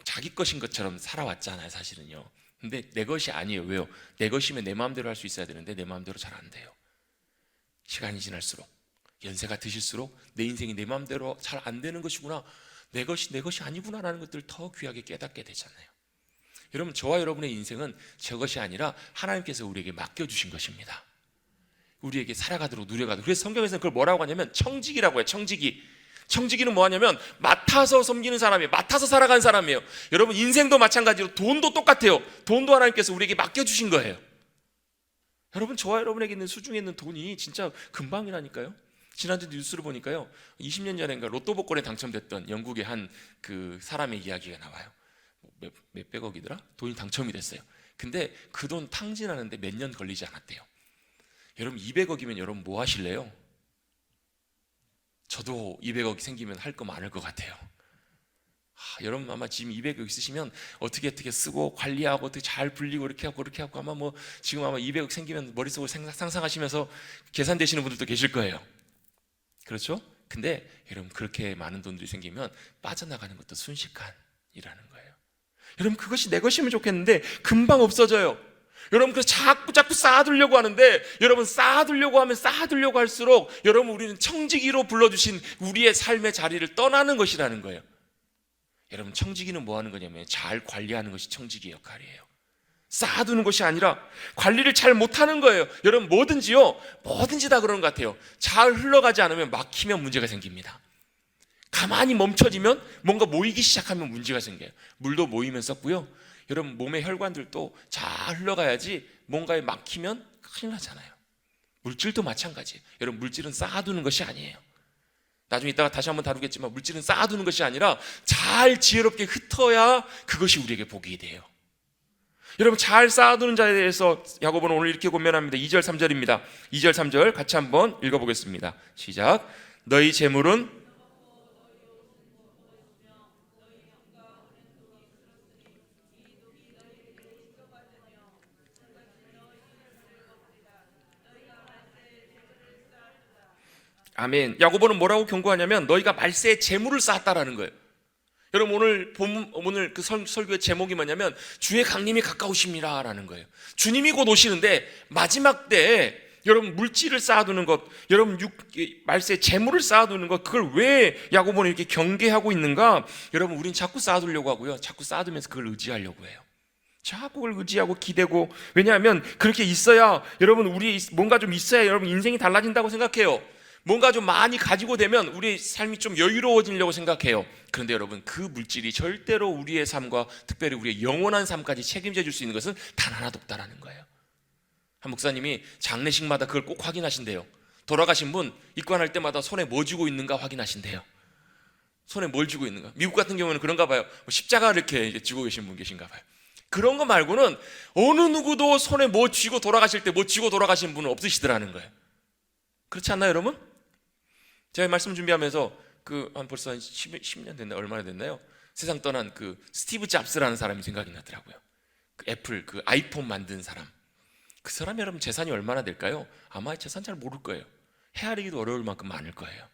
자기 것인 것처럼 살아왔잖아요, 사실은요. 근데 내 것이 아니에요. 왜요? 내 것이면 내 마음대로 할 수 있어야 되는데 내 마음대로 잘 안 돼요. 시간이 지날수록, 연세가 드실수록 내 인생이 내 마음대로 잘 안 되는 것이구나, 내 것이 아니구나라는 것들을 더 귀하게 깨닫게 되잖아요. 여러분, 저와 여러분의 인생은 제 것이 아니라 하나님께서 우리에게 맡겨주신 것입니다. 우리에게 살아가도록 누려가도록. 그래서 성경에서는 그걸 뭐라고 하냐면 청지기라고 해요. 청지기는 뭐 하냐면 맡아서 섬기는 사람이에요. 맡아서 살아가는 사람이에요. 여러분, 인생도 마찬가지로 돈도 똑같아요. 돈도 하나님께서 우리에게 맡겨주신 거예요. 여러분, 저와 여러분에게 있는 수중에 있는 돈이 진짜 금방이라니까요. 지난주 뉴스를 보니까요, 20년 전인가 로또 복권에 당첨됐던 영국의 한 그 사람의 이야기가 나와요. 몇백억이더라? 돈이 당첨이 됐어요. 근데 그 돈 탕진하는데 몇 년 걸리지 않았대요. 여러분, 200억이면 여러분 뭐 하실래요? 저도 200억이 생기면 할 거 많을 것 같아요. 여러분 아마 지금 200억 있으시면 어떻게 쓰고 관리하고 어떻게 잘 불리고 이렇게 하고 아마 뭐 지금 아마 200억 생기면 머릿속으로 상상하시면서 계산되시는 분들도 계실 거예요. 그렇죠? 근데 여러분, 그렇게 많은 돈들이 생기면 빠져나가는 것도 순식간이라는 거예요. 여러분, 그것이 내 것이면 좋겠는데 금방 없어져요. 여러분, 그래서 자꾸 쌓아두려고 하는데, 여러분, 쌓아두려고 할수록 여러분, 우리는 청지기로 불러주신 우리의 삶의 자리를 떠나는 것이라는 거예요. 여러분, 청지기는 뭐 하는 거냐면 잘 관리하는 것이 청지기 역할이에요. 쌓아두는 것이 아니라 관리를 잘 못하는 거예요. 여러분, 뭐든지 다 그런 것 같아요. 잘 흘러가지 않으면 막히면 문제가 생깁니다. 가만히 멈춰지면, 뭔가 모이기 시작하면 문제가 생겨요. 물도 모이면 썩고요, 여러분, 몸의 혈관들도 잘 흘러가야지 뭔가에 막히면 큰일 나잖아요. 물질도 마찬가지예요. 여러분, 물질은 쌓아두는 것이 아니에요. 나중에 이따가 다시 한번 다루겠지만 물질은 쌓아두는 것이 아니라 잘 지혜롭게 흩어야 그것이 우리에게 복이 돼요. 여러분, 잘 쌓아두는 자에 대해서 야고보는 오늘 이렇게 권면합니다. 2절 3절입니다. 2절 3절 같이 한번 읽어보겠습니다. 시작. 너희 재물은 아멘. 야고보는 뭐라고 경고하냐면 너희가 말세에 재물을 쌓았다라는 거예요. 여러분 오늘 그 설교의 제목이 뭐냐면 주의 강림이 가까우십니다라는 거예요. 주님이 곧 오시는데 마지막 때에 여러분 물질을 쌓아두는 것, 여러분 말세 재물을 쌓아두는 것, 그걸 왜 야고보는 이렇게 경계하고 있는가? 여러분 우린 자꾸 쌓아두려고 하고요, 자꾸 쌓아두면서 그걸 의지하려고 해요. 자꾸 그걸 의지하고 기대고. 왜냐하면 그렇게 있어야 여러분 우리 뭔가 좀 있어야 여러분 인생이 달라진다고 생각해요. 뭔가 좀 많이 가지고 되면 우리의 삶이 좀 여유로워지려고 생각해요. 그런데 여러분 그 물질이 절대로 우리의 삶과 특별히 우리의 영원한 삶까지 책임져 줄 수 있는 것은 단 하나도 없다라는 거예요. 한 목사님이 장례식마다 그걸 꼭 확인하신대요. 돌아가신 분 입관할 때마다 손에 뭐 쥐고 있는가 확인하신대요. 손에 뭘 쥐고 있는가. 미국 같은 경우는 그런가 봐요. 십자가 이렇게 쥐고 계신 분 계신가 봐요. 그런 거 말고는 어느 누구도 손에 뭐 쥐고 돌아가실 때 뭐 쥐고 돌아가신 분은 없으시더라는 거예요. 그렇지 않나요 여러분? 제가 말씀 준비하면서 벌써 한 10년 됐나요? 얼마나 됐나요? 세상 떠난 그 스티브 잡스라는 사람이 생각이 나더라고요. 그 애플 그 아이폰 만든 사람. 그 사람이 여러분 재산이 얼마나 될까요? 아마 재산 잘 모를 거예요. 헤아리기도 어려울 만큼 많을 거예요.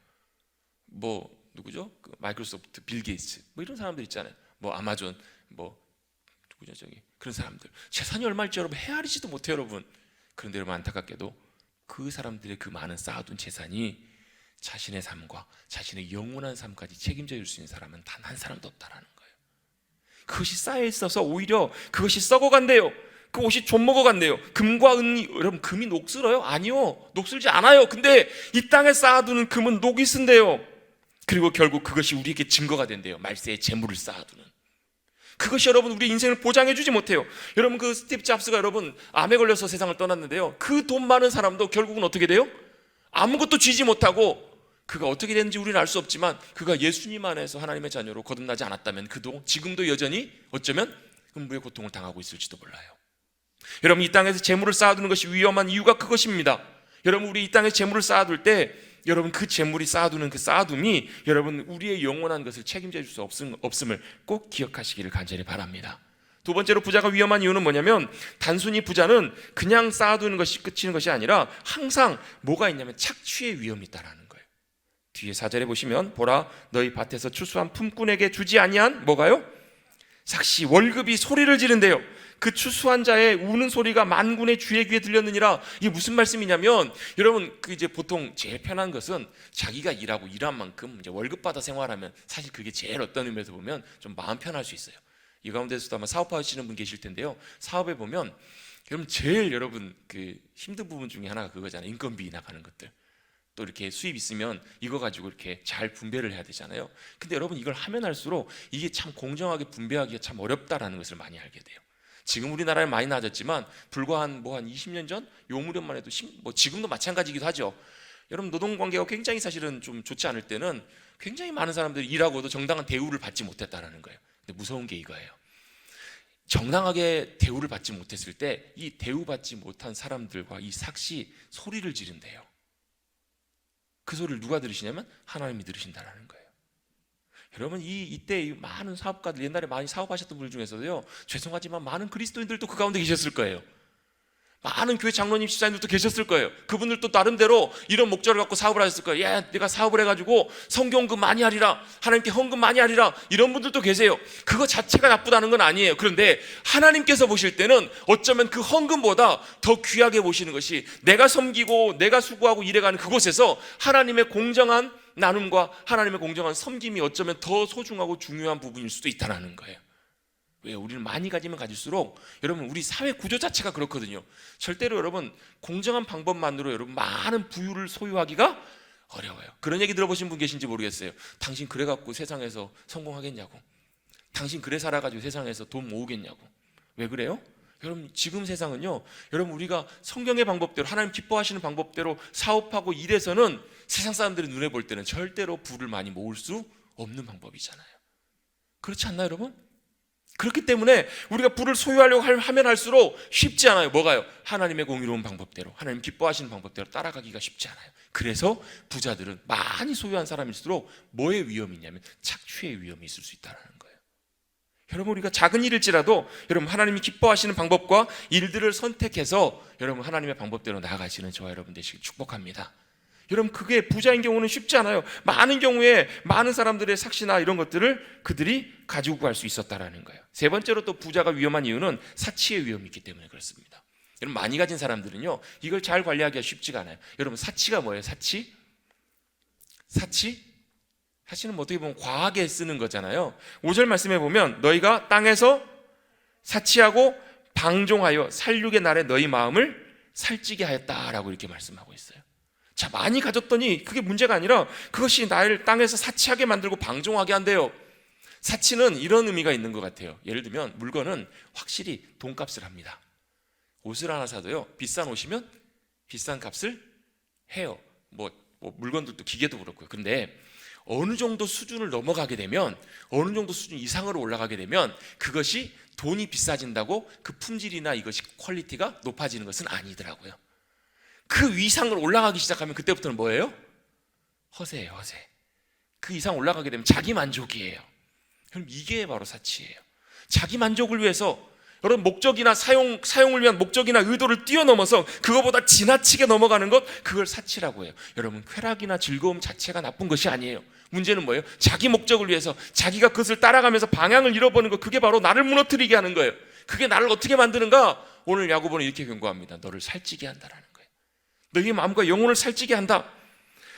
뭐 누구죠? 그 마이크로소프트 빌 게이츠 뭐 이런 사람들 있잖아요. 뭐 아마존 뭐 누구죠 저기 그런 사람들 재산이 얼마일지 여러분 헤아리지도 못해요 여러분. 그런데 여러분 안타깝게도 그 사람들의 그 많은 쌓아둔 재산이 자신의 삶과 자신의 영원한 삶까지 책임져 줄 수 있는 사람은 단 한 사람도 없다라는 거예요. 그것이 쌓여 있어서 오히려 그것이 썩어간대요. 그 옷이 좀 먹어간대요. 금과 은이, 여러분 금이 녹슬어요? 아니요, 녹슬지 않아요. 근데 이 땅에 쌓아두는 금은 녹이 쓴대요. 그리고 결국 그것이 우리에게 증거가 된대요. 말세에 재물을 쌓아두는 그것이 여러분 우리 인생을 보장해주지 못해요. 여러분 그 스티브 잡스가 여러분 암에 걸려서 세상을 떠났는데요, 그 돈 많은 사람도 결국은 어떻게 돼요? 아무것도 쥐지 못하고, 그가 어떻게 됐는지 우리는 알 수 없지만 그가 예수님 안에서 하나님의 자녀로 거듭나지 않았다면 그도 지금도 여전히 어쩌면 음부의 고통을 당하고 있을지도 몰라요. 여러분 이 땅에서 재물을 쌓아두는 것이 위험한 이유가 그것입니다. 여러분 우리 이 땅에 재물을 쌓아둘 때 여러분 그 재물이 쌓아두는 그 쌓아둠이 여러분 우리의 영원한 것을 책임져 줄 수 없음을 꼭 기억하시기를 간절히 바랍니다. 두 번째로 부자가 위험한 이유는 뭐냐면 단순히 부자는 그냥 쌓아두는 것이 끝이는 것이 아니라 항상 뭐가 있냐면 착취의 위험이 있다라는 거예요. 뒤에 4절에 보시면 보라 너희 밭에서 추수한 품꾼에게 주지 아니한 뭐가요? 삭시 월급이 소리를 지른대요. 그 추수한 자의 우는 소리가 만군의 주의 귀에 들렸느니라. 이게 무슨 말씀이냐면 여러분 그 이제 보통 제일 편한 것은 자기가 일하고 일한 만큼 이제 월급 받아 생활하면 사실 그게 제일 어떤 의미에서 보면 좀 마음 편할 수 있어요. 이 가운데서도 아마 사업하시는 분 계실 텐데요. 사업에 보면 여러분 제일 여러분 그 힘든 부분 중에 하나가 그거잖아요. 인건비 나가는 것들. 또 이렇게 수입 있으면 이거 가지고 이렇게 잘 분배를 해야 되잖아요. 근데 여러분 이걸 하면 할수록 이게 참 공정하게 분배하기가 참 어렵다라는 것을 많이 알게 돼요. 지금 우리나라에 많이 나아졌지만 불과 한 20년 전 요 무렵만 해도 지금도 마찬가지이기도 하죠. 여러분 노동관계가 굉장히 사실은 좀 좋지 않을 때는 굉장히 많은 사람들이 일하고도 정당한 대우를 받지 못했다는 거예요. 근데 무서운 게 이거예요. 정당하게 대우를 받지 못했을 때 이 대우받지 못한 사람들과 이 삭시 소리를 지른대요. 그 소리를 누가 들으시냐면 하나님이 들으신다라는 거예요. 여러분 이때 많은 사업가들 옛날에 많이 사업하셨던 분들 중에서도요, 죄송하지만 많은 그리스도인들도 그 가운데 계셨을 거예요. 많은 교회 장로님 집사님들도 계셨을 거예요. 그분들도 나름대로 이런 목적을 갖고 사업을 하셨을 거예요. 야, 내가 사업을 해가지고 성경금 많이 하리라, 하나님께 헌금 많이 하리라, 이런 분들도 계세요. 그거 자체가 나쁘다는 건 아니에요. 그런데 하나님께서 보실 때는 어쩌면 그 헌금보다 더 귀하게 보시는 것이 내가 섬기고 내가 수고하고 일해가는 그곳에서 하나님의 공정한 나눔과 하나님의 공정한 섬김이 어쩌면 더 소중하고 중요한 부분일 수도 있다는 거예요. 왜? 우리는 많이 가지면 가질수록 여러분 우리 사회 구조 자체가 그렇거든요. 절대로 여러분 공정한 방법만으로 여러분 많은 부유를 소유하기가 어려워요. 그런 얘기 들어보신 분 계신지 모르겠어요. 당신 그래 갖고 세상에서 성공하겠냐고, 당신 그래 살아가지고 세상에서 돈 모으겠냐고. 왜 그래요? 여러분 지금 세상은요, 여러분 우리가 성경의 방법대로 하나님 기뻐하시는 방법대로 사업하고 일해서는 세상 사람들이 눈에 볼 때는 절대로 부를 많이 모을 수 없는 방법이잖아요. 그렇지 않나요 여러분? 그렇기 때문에 우리가 부를 소유하려고 하면 할수록 쉽지 않아요. 뭐가요? 하나님의 공의로운 방법대로, 하나님 기뻐하시는 방법대로 따라가기가 쉽지 않아요. 그래서 부자들은 많이 소유한 사람일수록 뭐의 위험이 있냐면 착취의 위험이 있을 수 있다는 거예요. 여러분 우리가 작은 일일지라도 여러분 하나님이 기뻐하시는 방법과 일들을 선택해서 여러분 하나님의 방법대로 나아가시는 저와 여러분 되시길 축복합니다. 여러분, 그게 부자인 경우는 쉽지 않아요. 많은 경우에 많은 사람들의 삭시나 이런 것들을 그들이 가지고 갈 수 있었다라는 거예요. 세 번째로 또 부자가 위험한 이유는 사치의 위험이 있기 때문에 그렇습니다. 여러분, 많이 가진 사람들은요, 이걸 잘 관리하기가 쉽지가 않아요. 여러분, 사치가 뭐예요? 사치는 뭐 어떻게 보면 과하게 쓰는 거잖아요. 5절 말씀해 보면 너희가 땅에서 사치하고 방종하여 살육의 날에 너희 마음을 살찌게 하였다라고 이렇게 말씀하고 있어요. 자, 많이 가졌더니 그게 문제가 아니라 그것이 나를 땅에서 사치하게 만들고 방종하게 한대요. 사치는 이런 의미가 있는 것 같아요. 예를 들면 물건은 확실히 돈값을 합니다. 옷을 하나 사도요, 비싼 옷이면 비싼 값을 해요. 뭐 물건들도 기계도 그렇고요. 그런데 어느 정도 수준을 넘어가게 되면, 어느 정도 수준 이상으로 올라가게 되면 그것이 돈이 비싸진다고 그 품질이나 이것이 퀄리티가 높아지는 것은 아니더라고요. 그 이상을 올라가기 시작하면 그때부터는 뭐예요? 허세예요, 허세. 그 이상 올라가게 되면 자기 만족이에요. 그럼 이게 바로 사치예요. 자기 만족을 위해서, 여러분, 목적이나 사용을 위한 목적이나 의도를 뛰어넘어서 그거보다 지나치게 넘어가는 것, 그걸 사치라고 해요. 여러분, 쾌락이나 즐거움 자체가 나쁜 것이 아니에요. 문제는 뭐예요? 자기 목적을 위해서 자기가 그것을 따라가면서 방향을 잃어버리는 것, 그게 바로 나를 무너뜨리게 하는 거예요. 그게 나를 어떻게 만드는가? 오늘 야고보는 이렇게 경고합니다. 너를 살찌게 한다라는 거예요. 너희 마음과 영혼을 살찌게 한다.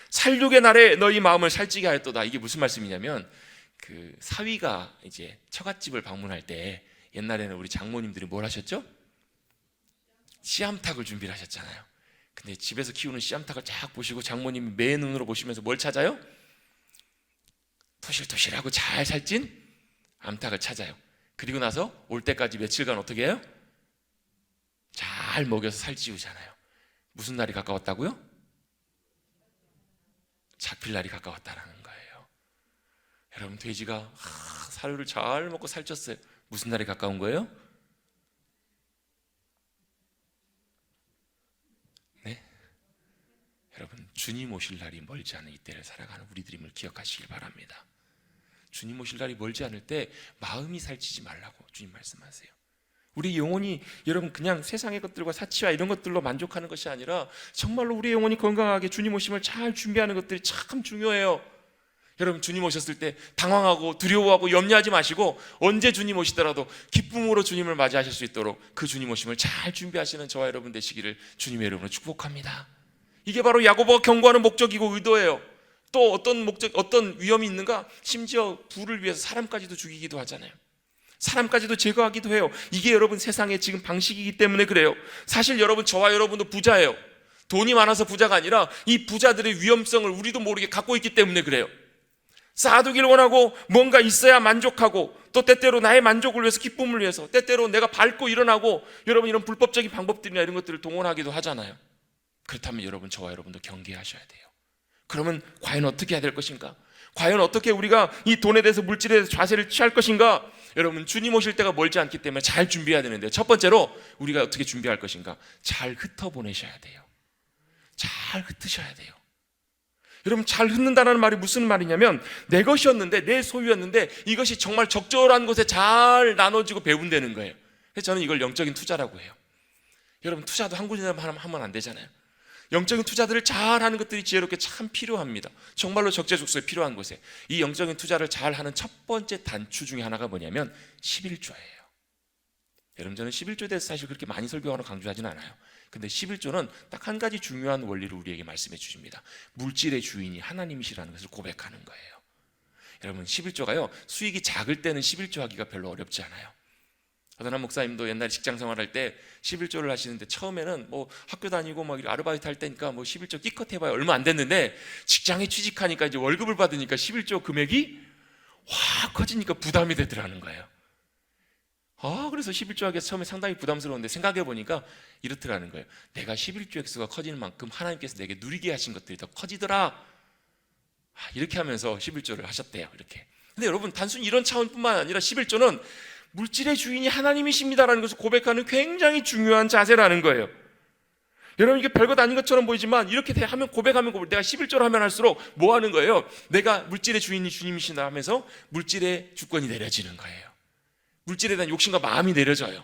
살육의 날에 너희 마음을 살찌게 하였도다. 이게 무슨 말씀이냐면, 그 사위가 이제 처갓집을 방문할 때 옛날에는 우리 장모님들이 뭘 하셨죠? 씨암탉을 준비를 하셨잖아요. 근데 집에서 키우는 씨암탉을 쫙 보시고 장모님이 매 눈으로 보시면서 뭘 찾아요? 토실토실하고 잘 살찐 암탉을 찾아요. 그리고 나서 올 때까지 며칠간 어떻게 해요? 잘 먹여서 살찌우잖아요. 무슨 날이 가까웠다고요? 잡힐 날이 가까웠다라는 거예요. 여러분, 돼지가 사료를 잘 먹고 살쪘어요. 무슨 날이 가까운 거예요? 네? 여러분, 주님 오실 날이 멀지 않은 이때를 살아가는 우리들임을 기억하시길 바랍니다. 주님 오실 날이 멀지 않을 때 마음이 살찌지 말라고 주님 말씀하세요. 우리 영혼이, 여러분, 그냥 세상의 것들과 사치와 이런 것들로 만족하는 것이 아니라 정말로 우리 영혼이 건강하게 주님 오심을 잘 준비하는 것들이 참 중요해요. 여러분, 주님 오셨을 때 당황하고 두려워하고 염려하지 마시고 언제 주님 오시더라도 기쁨으로 주님을 맞이하실 수 있도록 그 주님 오심을 잘 준비하시는 저와 여러분 되시기를 주님의 이름으로 축복합니다. 이게 바로 야고보가 경고하는 목적이고 의도예요. 또 어떤 목적, 어떤 위험이 있는가? 심지어 부를 위해서 사람까지도 죽이기도 하잖아요. 사람까지도 제거하기도 해요. 이게 여러분 세상의 지금 방식이기 때문에 그래요. 사실 여러분, 저와 여러분도 부자예요. 돈이 많아서 부자가 아니라 이 부자들의 위험성을 우리도 모르게 갖고 있기 때문에 그래요. 쌓아두기를 원하고 뭔가 있어야 만족하고, 또 때때로 나의 만족을 위해서, 기쁨을 위해서, 때때로 내가 밟고 일어나고, 여러분, 이런 불법적인 방법들이나 이런 것들을 동원하기도 하잖아요. 그렇다면 여러분, 저와 여러분도 경계하셔야 돼요. 그러면 과연 어떻게 해야 될 것인가? 과연 어떻게 우리가 이 돈에 대해서, 물질에 대해서 자세를 취할 것인가? 여러분, 주님 오실 때가 멀지 않기 때문에 잘 준비해야 되는데요. 첫 번째로 우리가 어떻게 준비할 것인가? 잘 흩어보내셔야 돼요. 잘 흩으셔야 돼요. 여러분, 잘 흩는다는 말이 무슨 말이냐면, 내 것이었는데, 내 소유였는데 이것이 정말 적절한 곳에 잘 나눠지고 배분되는 거예요. 그래서 저는 이걸 영적인 투자라고 해요. 여러분, 투자도 한 군데만 하면 안 되잖아요. 영적인 투자들을 잘하는 것들이 지혜롭게 참 필요합니다. 정말로 적재적소에 필요한 곳에 이 영적인 투자를 잘하는 첫 번째 단추 중에 하나가 뭐냐면 11조예요. 여러분, 저는 11조에 대해서 사실 그렇게 많이 설교하거나 강조하진 않아요. 근데 11조는 딱 한 가지 중요한 원리를 우리에게 말씀해 주십니다. 물질의 주인이 하나님이시라는 것을 고백하는 거예요. 여러분, 11조가요, 수익이 작을 때는 11조 하기가 별로 어렵지 않아요. 어떤 한 목사님도 옛날에 직장 생활할 때 11조를 하시는데, 처음에는 뭐 학교 다니고 막 아르바이트 할 때니까 뭐 11조 끼껏 해봐야 얼마 안 됐는데, 직장에 취직하니까 이제 월급을 받으니까 11조 금액이 확 커지니까 부담이 되더라는 거예요. 그래서 11조 하기가 처음에 상당히 부담스러운데 생각해 보니까 이렇더라는 거예요. 내가 11조 액수가 커지는 만큼 하나님께서 내게 누리게 하신 것들이 더 커지더라. 이렇게 하면서 11조를 하셨대요. 이렇게. 근데 여러분, 단순히 이런 차원뿐만 아니라 11조는 물질의 주인이 하나님이십니다라는 것을 고백하는 굉장히 중요한 자세라는 거예요. 여러분, 이게 별것 아닌 것처럼 보이지만 이렇게 하면, 고백하면 내가 11조를 하면 할수록 뭐 하는 거예요? 내가 물질의 주인이 주님이시다 하면서 물질의 주권이 내려지는 거예요. 물질에 대한 욕심과 마음이 내려져요.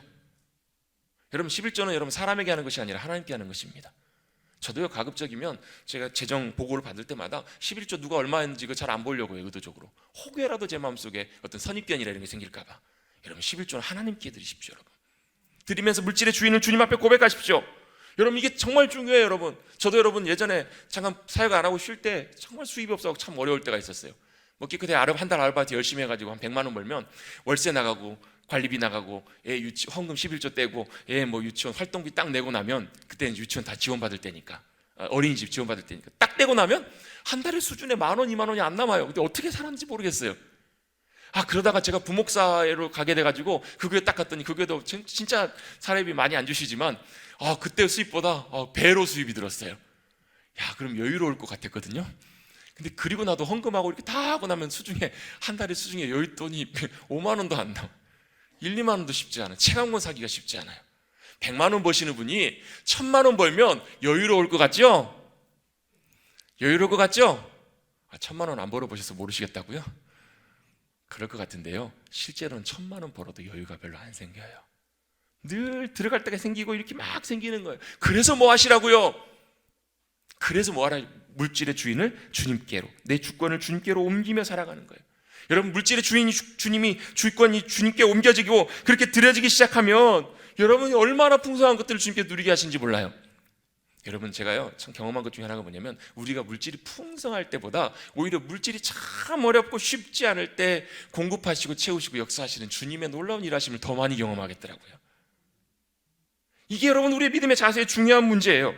여러분, 11조는 여러분 사람에게 하는 것이 아니라 하나님께 하는 것입니다. 저도요, 가급적이면 제가 재정 보고를 받을 때마다 11조 누가 얼마였는지 잘 안 보려고 해요. 의도적으로. 혹여라도 제 마음속에 어떤 선입견이라는 게 생길까 봐. 여러분, 11조는 하나님께 드리십시오. 여러분, 드리면서 물질의 주인을 주님 앞에 고백하십시오. 여러분, 이게 정말 중요해요. 여러분, 저도 여러분 예전에 잠깐 사역 안 하고 쉴 때 정말 수입이 없어서 참 어려울 때가 있었어요. 뭐 깨끗이 한 달 아르바이트 열심히 해가지고 한 100만 원 벌면 월세 나가고 관리비 나가고 애 헌금 11조 떼고 애 뭐 유치원 활동비 딱 내고 나면, 그때는 유치원 다 지원받을 때니까, 어린이집 지원받을 때니까 딱 떼고 나면 한 달에 수준에 10,000원 20,000원이 안 남아요. 근데 어떻게 살았는지 모르겠어요. 그러다가 제가 부목사로 가게 돼가지고 그 교회 딱 갔더니 그 교회도 진짜 사례비 많이 안 주시지만 그때 수입보다 배로 수입이 들었어요. 그럼 여유로울 것 같았거든요. 근데 그리고 나도 헌금하고 이렇게 다 하고 나면 한 달에 수중에 여윳돈이 5만 원도 안 나와. 1, 2만 원도 쉽지 않아요. 책 한 권 사기가 쉽지 않아요. 100만 원 버시는 분이 1,000만 원 벌면 여유로울 것 같죠? 여유로울 것 같죠? 1,000만 원 안 벌어보셔서 모르시겠다고요? 그럴 것 같은데요, 실제로는 1,000만 원 벌어도 여유가 별로 안 생겨요. 늘 들어갈 때가 생기고 이렇게 막 생기는 거예요. 그래서 뭐 하시라고요? 그래서 뭐 하라? 물질의 주인을 주님께로, 내 주권을 주님께로 옮기며 살아가는 거예요. 여러분, 물질의 주인이 주님이 주권이 주님께 옮겨지고 그렇게 드려지기 시작하면 여러분이 얼마나 풍성한 것들을 주님께 누리게 하신지 몰라요. 여러분, 제가요 참 경험한 것 중에 하나가 뭐냐면, 우리가 물질이 풍성할 때보다 오히려 물질이 참 어렵고 쉽지 않을 때 공급하시고 채우시고 역사하시는 주님의 놀라운 일하심을 더 많이 경험하겠더라고요. 이게 여러분 우리의 믿음의 자세의 중요한 문제예요.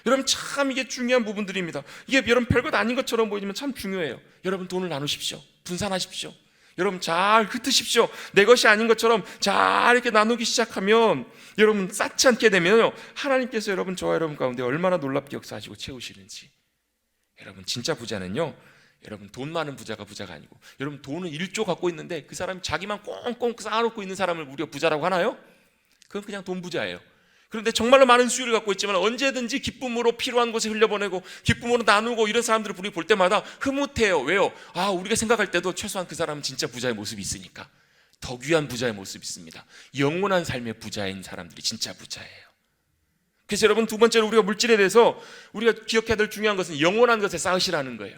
여러분, 참 이게 중요한 부분들입니다. 이게 여러분 별것 아닌 것처럼 보이지만 참 중요해요. 여러분, 돈을 나누십시오. 분산하십시오. 여러분, 잘 흩으십시오. 내 것이 아닌 것처럼 잘 이렇게 나누기 시작하면 여러분 쌓지 않게 되면요, 하나님께서 여러분 저와 여러분 가운데 얼마나 놀랍게 역사하시고 채우시는지. 여러분, 진짜 부자는요, 여러분 돈 많은 부자가 아니고, 여러분 돈은 1조 갖고 있는데 그 사람이 자기만 꽁꽁 쌓아놓고 있는 사람을 우리가 부자라고 하나요? 그건 그냥 돈 부자예요. 그런데 정말로 많은 수요를 갖고 있지만 언제든지 기쁨으로 필요한 곳에 흘려보내고 기쁨으로 나누고 이런 사람들을 우리 볼 때마다 흐뭇해요. 왜요? 우리가 생각할 때도 최소한 그 사람은 진짜 부자의 모습이 있으니까. 더 귀한 부자의 모습이 있습니다. 영원한 삶의 부자인 사람들이 진짜 부자예요. 그래서 여러분, 두 번째로 우리가 물질에 대해서 우리가 기억해야 될 중요한 것은 영원한 것에 쌓으시라는 거예요.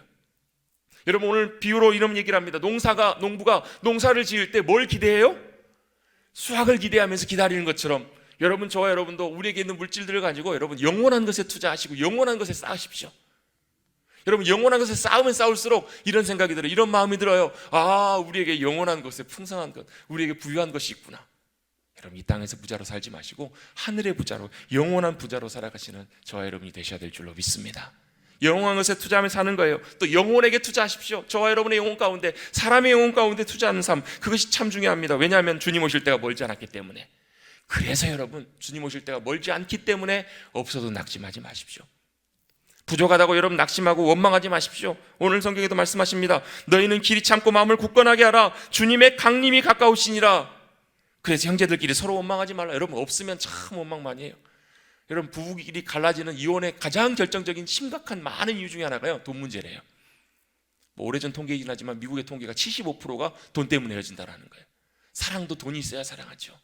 여러분, 오늘 비유로 이런 얘기를 합니다. 농부가 농사를 지을 때 뭘 기대해요? 수확을 기대하면서 기다리는 것처럼 여러분, 저와 여러분도 우리에게 있는 물질들을 가지고 여러분 영원한 것에 투자하시고 영원한 것에 쌓으십시오. 여러분, 영원한 것에 쌓으면 쌓을수록 이런 생각이 들어요. 이런 마음이 들어요. 우리에게 영원한 것에 풍성한 것, 우리에게 부유한 것이 있구나. 여러분, 이 땅에서 부자로 살지 마시고 하늘의 부자로, 영원한 부자로 살아가시는 저와 여러분이 되셔야 될 줄로 믿습니다. 영원한 것에 투자하며 사는 거예요. 또 영혼에게 투자하십시오. 저와 여러분의 영혼 가운데, 사람의 영혼 가운데 투자하는 삶, 그것이 참 중요합니다. 왜냐하면 주님 오실 때가 멀지 않았기 때문에. 그래서 여러분, 주님 오실 때가 멀지 않기 때문에 없어도 낙심하지 마십시오. 부족하다고 여러분 낙심하고 원망하지 마십시오. 오늘 성경에도 말씀하십니다. 너희는 길이 참고 마음을 굳건하게 하라. 주님의 강림이 가까우시니라. 그래서 형제들끼리 서로 원망하지 말라. 여러분, 없으면 참 원망 많이 해요. 여러분, 부부끼리 갈라지는 이혼의 가장 결정적인 심각한 많은 이유 중에 하나가요, 돈 문제래요. 오래전 통계이긴 하지만 미국의 통계가 75%가 돈 때문에 헤어진다는 거예요. 사랑도 돈이 있어야 사랑하죠.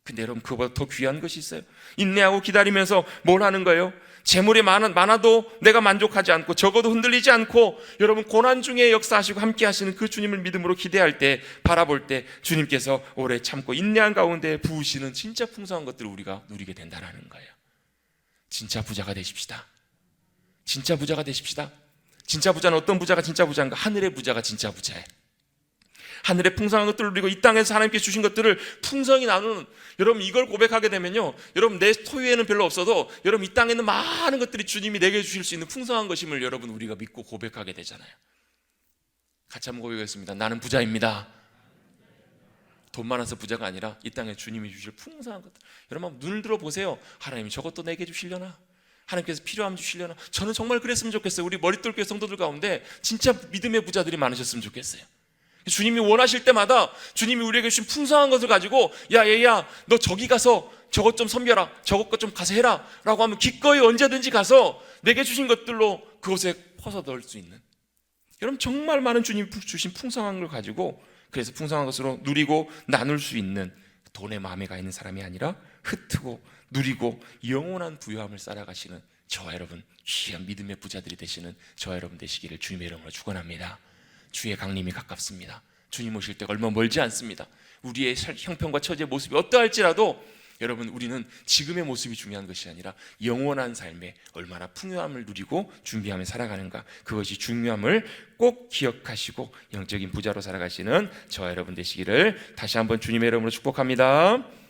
근데 여러분, 그거보다 더 귀한 것이 있어요. 인내하고 기다리면서 뭘 하는 거예요? 재물이 많아도 내가 만족하지 않고 적어도 흔들리지 않고 여러분 고난 중에 역사하시고 함께 하시는 그 주님을 믿음으로 기대할 때, 바라볼 때 주님께서 오래 참고 인내한 가운데 부으시는 진짜 풍성한 것들을 우리가 누리게 된다는 거예요. 진짜 부자가 되십시다. 진짜 부자가 되십시다. 진짜 부자는 어떤 부자가 진짜 부자인가? 하늘의 부자가 진짜 부자예요. 하늘의 풍성한 것들을 누리고 이 땅에서 하나님께 주신 것들을 풍성히 나누는, 여러분 이걸 고백하게 되면요, 여러분 내 소유에는 별로 없어도 여러분 이 땅에 있는 많은 것들이 주님이 내게 주실 수 있는 풍성한 것임을 여러분 우리가 믿고 고백하게 되잖아요. 같이 한번 고백하겠습니다. 나는 부자입니다. 돈 많아서 부자가 아니라 이 땅에 주님이 주실 풍성한 것들. 여러분 한번 눈을 들어보세요. 하나님이 저것도 내게 주시려나? 하나님께서 필요하면 주시려나? 저는 정말 그랬으면 좋겠어요. 우리 머릿돌교회 성도들 가운데 진짜 믿음의 부자들이 많으셨으면 좋겠어요. 주님이 원하실 때마다 주님이 우리에게 주신 풍성한 것을 가지고, 야 얘야 너 저기 가서 저것 좀 섬겨라, 저것 좀 가서 해라 라고 하면 기꺼이 언제든지 가서 내게 주신 것들로 그곳에 퍼서 넣을 수 있는, 여러분 정말 많은 주님이 주신 풍성한 걸 가지고, 그래서 풍성한 것으로 누리고 나눌 수 있는 돈의 마음에 가 있는 사람이 아니라 흩트고 누리고 영원한 부유함을 쌓아가시는 저와 여러분 귀한 믿음의 부자들이 되시는 저와 여러분 되시기를 주님의 이름으로 축원합니다. 주의 강림이 가깝습니다. 주님 오실 때가 얼마 멀지 않습니다. 우리의 형편과 처지의 모습이 어떠할지라도 여러분, 우리는 지금의 모습이 중요한 것이 아니라 영원한 삶에 얼마나 풍요함을 누리고 준비하며 살아가는가, 그것이 중요함을 꼭 기억하시고 영적인 부자로 살아가시는 저와 여러분 되시기를 다시 한번 주님의 이름으로 축복합니다.